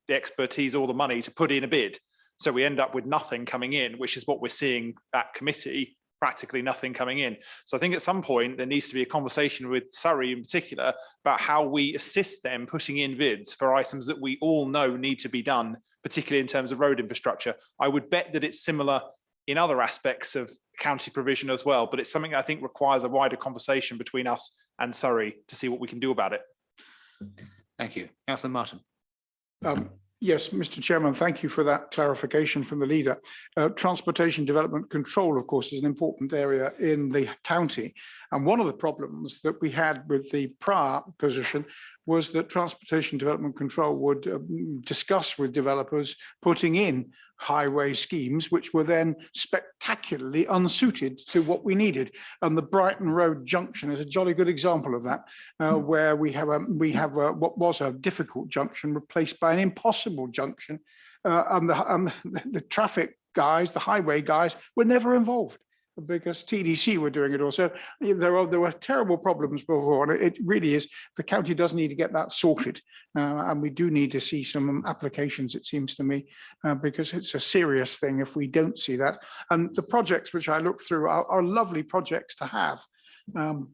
expertise or the money to put in a bid. So we end up with nothing coming in, which is what we're seeing at committee, practically nothing coming in. So I think at some point there needs to be a conversation with Surrey in particular about how we assist them putting in bids for items that we all know need to be done, particularly in terms of road infrastructure. I would bet that it's similar in other aspects of county provision as well, but it's something I think requires a wider conversation between us and Surrey to see what we can do about it. Thank you. Councillor Martin. Yes, Mr. Chairman, thank you for that clarification from the leader. Transportation development control, of course, is an important area in the county. And one of the problems that we had with the prior position was that transportation development control would discuss with developers putting in highway schemes, which were then spectacularly unsuited to what we needed. And the Brighton Road junction is a jolly good example of that, where we have what was a difficult junction replaced by an impossible junction, and the traffic guys, the highway guys, were never involved because TDC were doing it also. There were terrible problems before, and it really is, the county does need to get that sorted. And we do need to see some applications, it seems to me, because it's a serious thing if we don't see that. And the projects which I look through are lovely projects to have,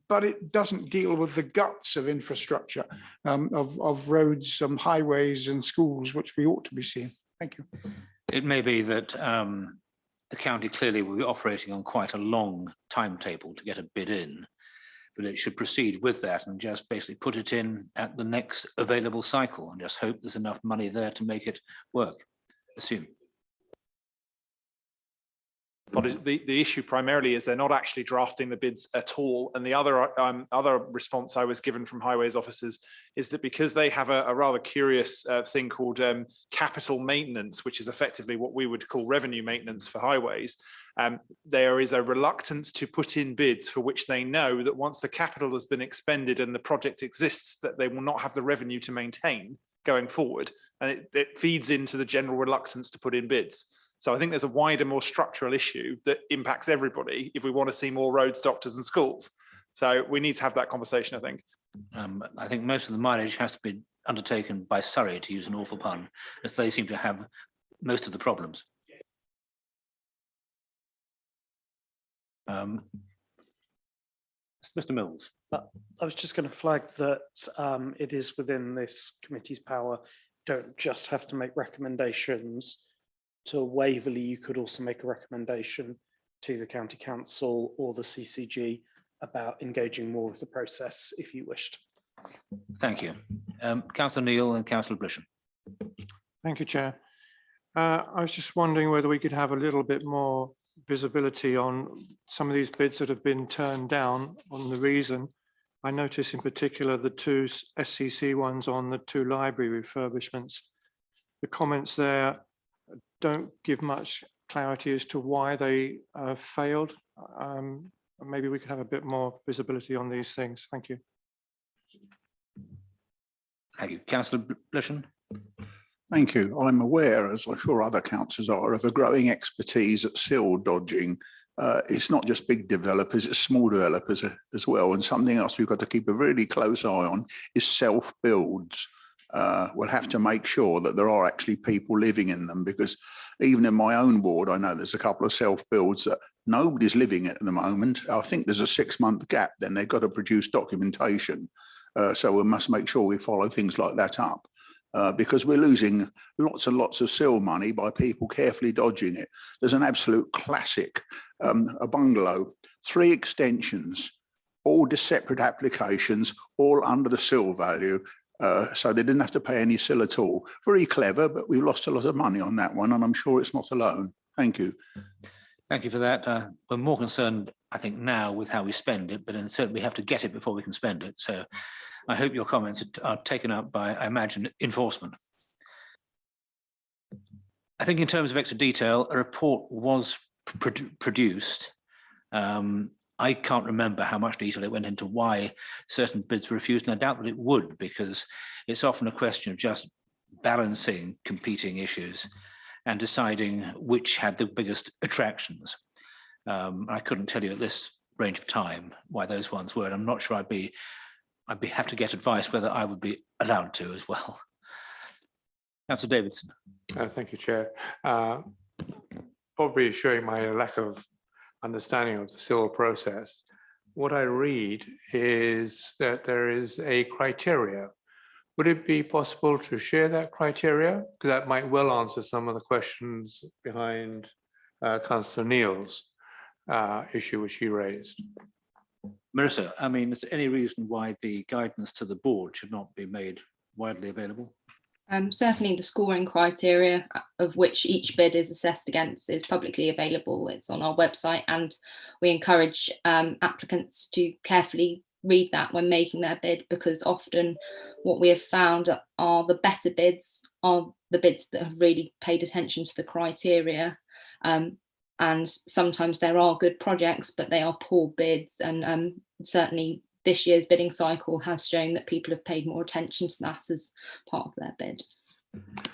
but it doesn't deal with the guts of infrastructure, of roads, highways and schools, which we ought to be seeing. Thank you. It may be that the county clearly will be operating on quite a long timetable to get a bid in, but it should proceed with that and just basically put it in at the next available cycle and just hope there's enough money there to make it work. Assume. But the issue primarily is they're not actually drafting the bids at all. And the other response I was given from highways officers is that because they have a rather curious thing called capital maintenance, which is effectively what we would call revenue maintenance for highways, there is a reluctance to put in bids for which they know that once the capital has been expended and the project exists, that they will not have the revenue to maintain going forward. And it feeds into the general reluctance to put in bids. So I think there's a wider, more structural issue that impacts everybody if we want to see more roads, doctors and schools. So we need to have that conversation, I think. I think most of the mileage has to be undertaken by Surrey, to use an awful pun, as they seem to have most of the problems. Mr. Mills. I was just going to flag that it is within this committee's power. Don't just have to make recommendations to Waverley. You could also make a recommendation to the County Council or the CCG about engaging more with the process if you wished. Thank you. Councillor Neil and Councillor Blishan. Thank you, Chair. I was just wondering whether we could have a little bit more visibility on some of these bids that have been turned down, on the reason. I notice in particular the two SCC ones on the two library refurbishments. The comments there don't give much clarity as to why they failed. Maybe we could have a bit more visibility on these things. Thank you. Thank you. Councillor Blishan. Thank you. I'm aware, as I'm sure other councillors are, of a growing expertise at sill dodging. It's not just big developers, it's small developers as well. And something else we've got to keep a really close eye on is self-builds. We'll have to make sure that there are actually people living in them, because even in my own ward, I know there's a couple of self-builds that nobody's living at the moment. I think there's a 6-month gap, then they've got to produce documentation. So we must make sure we follow things like that up, because we're losing lots and lots of sill money by people carefully dodging it. There's an absolute classic, a bungalow, 3 extensions, all separate applications, all under the sill value. So they didn't have to pay any sill at all. Very clever, but we lost a lot of money on that one, and I'm sure it's not alone. Thank you. Thank you for that. We're more concerned, I think, now with how we spend it, but then certainly we have to get it before we can spend it. So I hope your comments are taken up by, I imagine, enforcement. I think in terms of extra detail, a report was produced. I can't remember how much detail it went into why certain bids were refused, and I doubt that it would, because it's often a question of just balancing competing issues and deciding which had the biggest attractions. I couldn't tell you at this range of time why those ones were, and I'm not sure I'd have to get advice whether I would be allowed to as well. Councillor Davidson. Thank you, Chair. Probably showing my lack of understanding of the civil process. What I read is that there is a criteria. Would it be possible to share that criteria? Because that might well answer some of the questions behind Councillor Neil's issue which he raised. Marissa, I mean, is there any reason why the guidance to the board should not be made widely available? Certainly the scoring criteria of which each bid is assessed against is publicly available. It's on our website, and we encourage applicants to carefully read that when making their bid, because often what we have found are the better bids are the bids that have really paid attention to the criteria. And sometimes there are good projects, but they are poor bids. And certainly this year's bidding cycle has shown that people have paid more attention to that as part of their bid.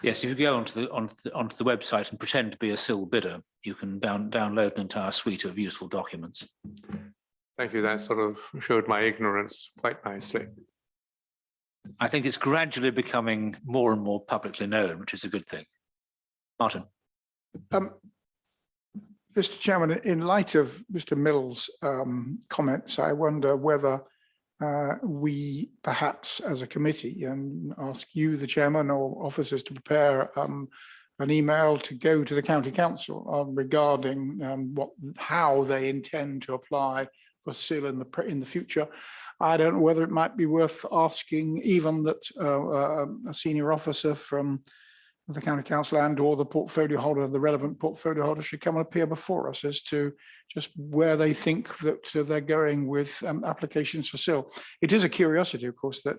Yes, if you go onto the website and pretend to be a SIL bidder, you can download an entire suite of useful documents. Thank you. That sort of showed my ignorance quite nicely. I think it's gradually becoming more and more publicly known, which is a good thing. Martin. Mr. Chairman, in light of Mr. Mills' comments, I wonder whether we perhaps as a committee and ask you, the chairman, or officers to prepare an email to go to the county council regarding how they intend to apply for SIL in the future. I don't know whether it might be worth asking even that a senior officer from the county council and or the portfolio holder, the relevant portfolio holder, should come and appear before us as to just where they think that they're going with applications for SIL. It is a curiosity, of course, that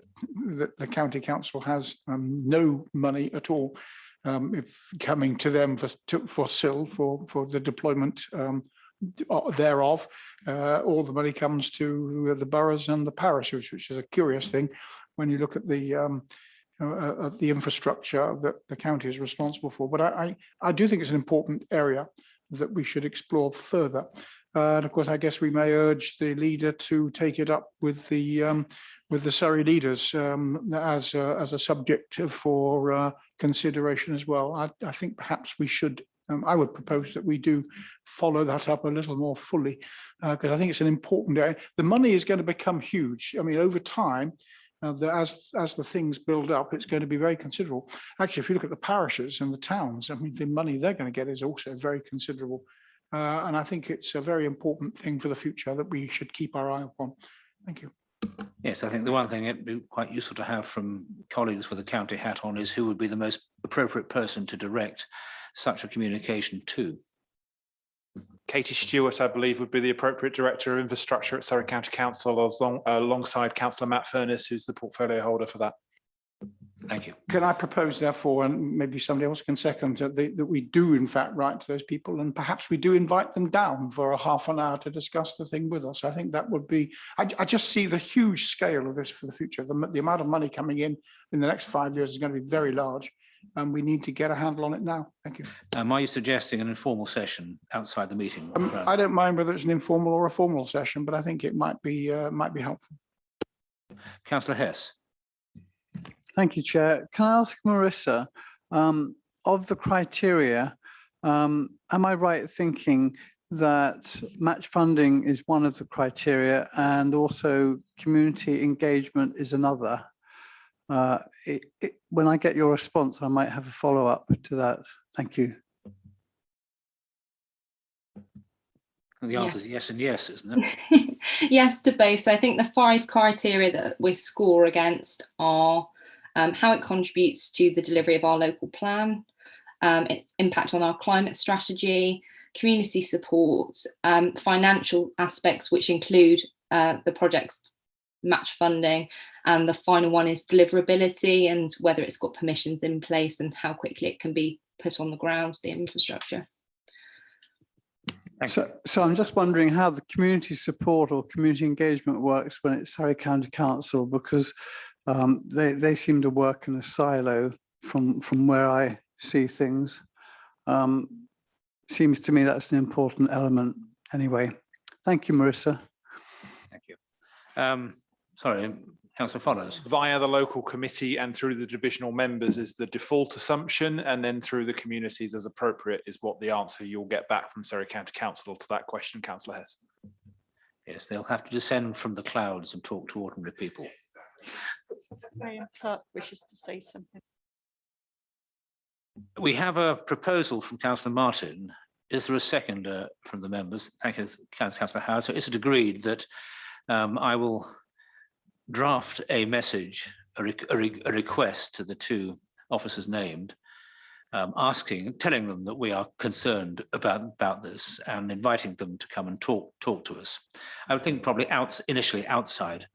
the county council has no money at all if coming to them for SIL, for the deployment thereof. All the money comes to the boroughs and the parishes, which is a curious thing when you look at the infrastructure that the county is responsible for. But I do think it's an important area that we should explore further. And of course, I guess we may urge the leader to take it up with the Surrey leaders as a subject for consideration as well. I think perhaps we should. I would propose that we do follow that up a little more fully, because I think it's an important area. The money is going to become huge. I mean, over time, as the things build up, it's going to be very considerable. Actually, if you look at the parishes and the towns, I mean, the money they're going to get is also very considerable. And I think it's a very important thing for the future that we should keep our eye upon. Thank you. Yes, I think the one thing it'd be quite useful to have from colleagues with a county hat on is who would be the most appropriate person to direct such a communication to. Katie Stewart, I believe, would be the appropriate Director of Infrastructure at Surrey County Council, alongside Councillor Matt Furness, who's the portfolio holder for that. Thank you. Can I propose, therefore, and maybe somebody else can second, that we do, in fact, write to those people, and perhaps we do invite them down for a half an hour to discuss the thing with us. I think that would be, I just see the huge scale of this for the future. The amount of money coming in the next 5 years is going to be very large, and we need to get a handle on it now. Thank you. Are you suggesting an informal session outside the meeting? I don't mind whether it's an informal or a formal session, but I think it might be helpful. Councillor Hess. Thank you, Chair. Can I ask Marissa, of the criteria, am I right thinking that match funding is one of the criteria and also community engagement is another? When I get your response, I might have a follow-up to that. Thank you. The answer is yes and yes, isn't it? Yes to both. So I think the 5 criteria that we score against are how it contributes to the delivery of our local plan, its impact on our climate strategy, community support, financial aspects, which include the project's match funding, and the final one is deliverability and whether it's got permissions in place and how quickly it can be put on the ground, the infrastructure. So I'm just wondering how the community support or community engagement works when it's Surrey County Council, because they seem to work in a silo from where I see things. Seems to me that's an important element. Anyway, thank you, Marissa. Thank you. Sorry, Councillor Follows. Via the local committee and through the divisional members is the default assumption, and then through the communities as appropriate is what the answer you'll get back from Surrey County Council to that question, Councillor Hess. Yes, they'll have to descend from the clouds and talk to ordinary people. Graham Clark wishes to say something. We have a proposal from Councillor Martin. Is there a second from the members? Thank you, Councillor Howard. So is it agreed that I will draft a message, a request to the 2 officers named, telling them that we are concerned about this and inviting them to come and talk to us. I would think probably initially outside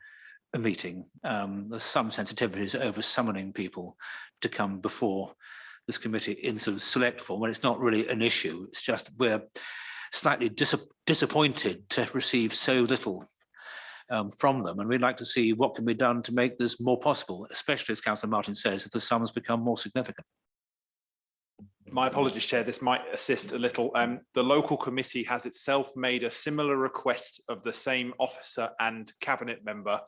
a meeting. There's some sensitivities over summoning people to come before this committee in sort of select form, when it's not really an issue. It's just we're slightly disappointed to receive so little from them, and we'd like to see what can be done to make this more possible, especially, as Councillor Martin says, if the sums become more significant. My apologies, Chair, this might assist a little. The local committee has itself made a similar request of the same officer and cabinet member.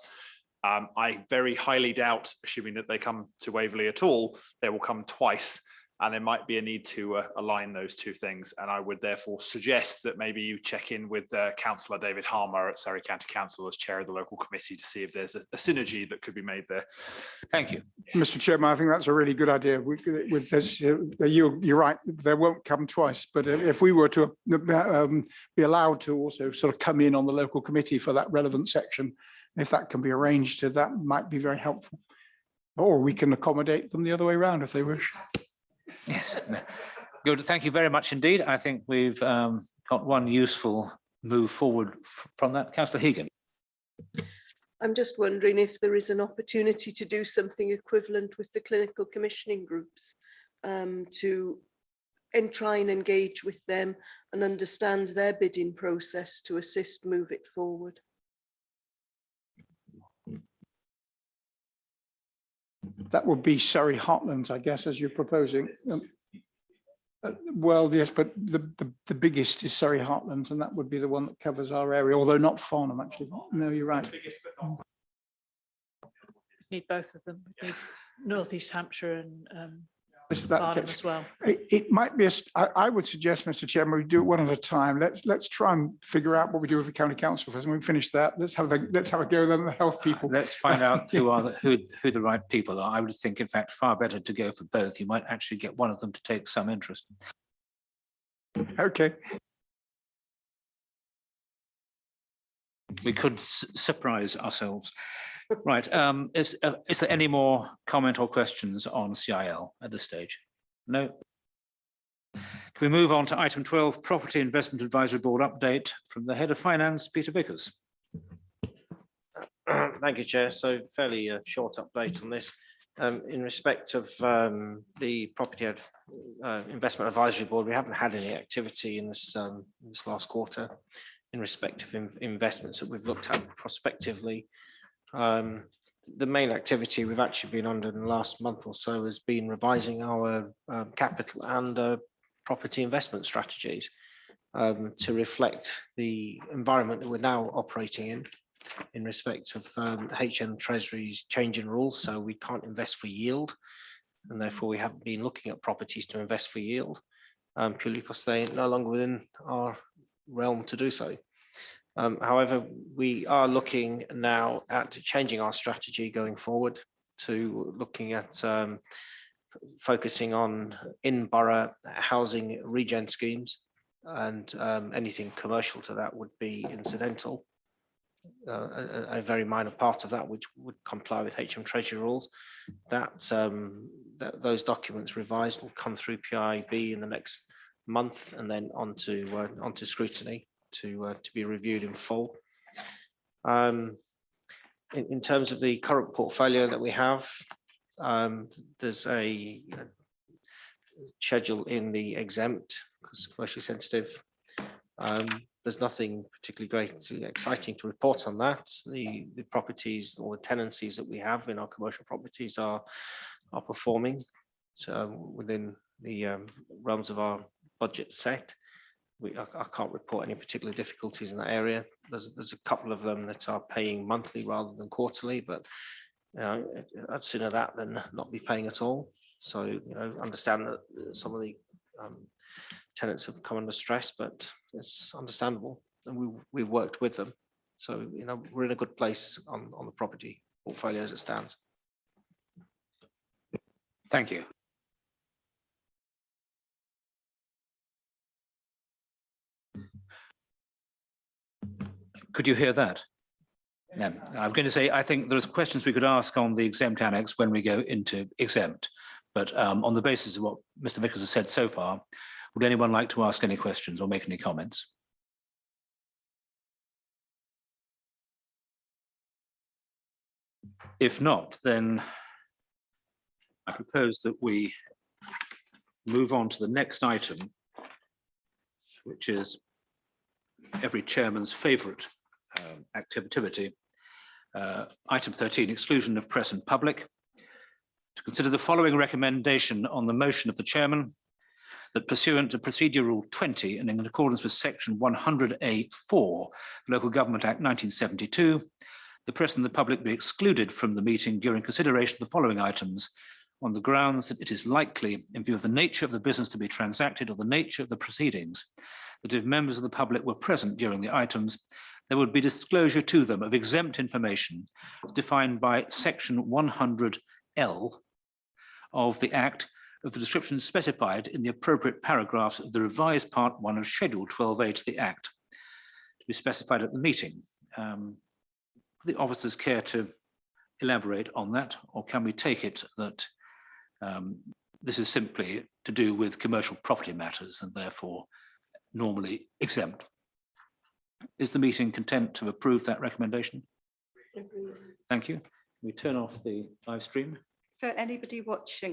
I very highly doubt, assuming that they come to Waverley at all, they will come twice, and there might be a need to align those two things. And I would therefore suggest that maybe you check in with Councillor David Harmer at Surrey County Council as chair of the local committee to see if there's a synergy that could be made there. Thank you. Mr. Chairman, I think that's a really good idea. With this, you're right, there won't come twice, but if we were to be allowed to also sort of come in on the local committee for that relevant section, if that can be arranged, that might be very helpful. Or we can accommodate them the other way around if they wish. Yes, good. Thank you very much indeed. I think we've got one useful move forward from that. Councillor Hegan. I'm just wondering if there is an opportunity to do something equivalent with the clinical commissioning groups to try and engage with them and understand their bidding process to assist move it forward. That would be Surrey Heartlands, I guess, as you're proposing. Well, yes, but the biggest is Surrey Heartlands, and that would be the one that covers our area, although not Farnham, actually. No, you're right. Need both of them. We need North East Hampshire and That Farnham gets- as well. It might be, I would suggest, Mr. Chairman, we do it one at a time. Let's try and figure out what we do with the county council first. When we finish that, let's have a go with the health people. Let's find out who are who the right people are. I would think, in fact, far better to go for both. You might actually get one of them to take some interest. Okay. We could surprise ourselves. Right. Is there any more comment or questions on CIL at this stage? No. Can we move on to item 12, Property Investment Advisory Board update from the Head of Finance, Peter Vickers. Thank you, Chair. So fairly short update on this. In respect of the Property Investment Advisory Board, we haven't had any activity in this last quarter in respect of investments that we've looked at prospectively. The main activity we've actually been under in the last month or so has been revising our capital and property investment strategies to reflect the environment that we're now operating in respect of HM Treasury's changing rules. So we can't invest for yield, and therefore we haven't been looking at properties to invest for yield purely because they're no longer within our realm to do so. However, we are looking now at changing our strategy going forward to looking at focusing on in-borough housing regen schemes, and anything commercial to that would be incidental. A very minor part of that which would comply with HM Treasury rules. Those documents revised will come through PIB in the next month, and then onto scrutiny to be reviewed in full. In terms of the current portfolio that we have, there's a schedule in the exempt because commercially sensitive. There's nothing particularly great exciting to report on that. The properties or the tenancies that we have in our commercial properties are performing within the realms of our budget set. I can't report any particular difficulties in that area. There's a couple of them that are paying monthly rather than quarterly, but I'd sooner that than not be paying at all. So understand that some of the tenants have come under stress, but it's understandable, and we've worked with them. So we're in a good place on the property portfolio as it stands. Thank you. Could you hear that? No, I'm going to say, I think there's questions we could ask on the exempt annex when we go into exempt, but on the basis of what Mr. Vickers has said so far, would anyone like to ask any questions or make any comments? If not, then I propose that we move on to the next item, which is every chairman's favourite activity. Item 13, exclusion of press and public. To consider the following recommendation on the motion of the chairman, that pursuant to Procedure Rule 20 and in accordance with Section 100A(4), Local Government Act 1972, the press and the public be excluded from the meeting during consideration of the following items on the grounds that it is likely, in view of the nature of the business to be transacted or the nature of the proceedings, that if members of the public were present during the items, there would be disclosure to them of exempt information defined by Section 100L of the Act of the description specified in the appropriate paragraphs of the revised Part 1 of Schedule 12A to the Act, to be specified at the meeting. The officers care to elaborate on that, or can we take it that this is simply to do with commercial property matters and therefore normally exempt? Is the meeting content to approve that recommendation? Thank you. We turn off the live stream. For anybody watching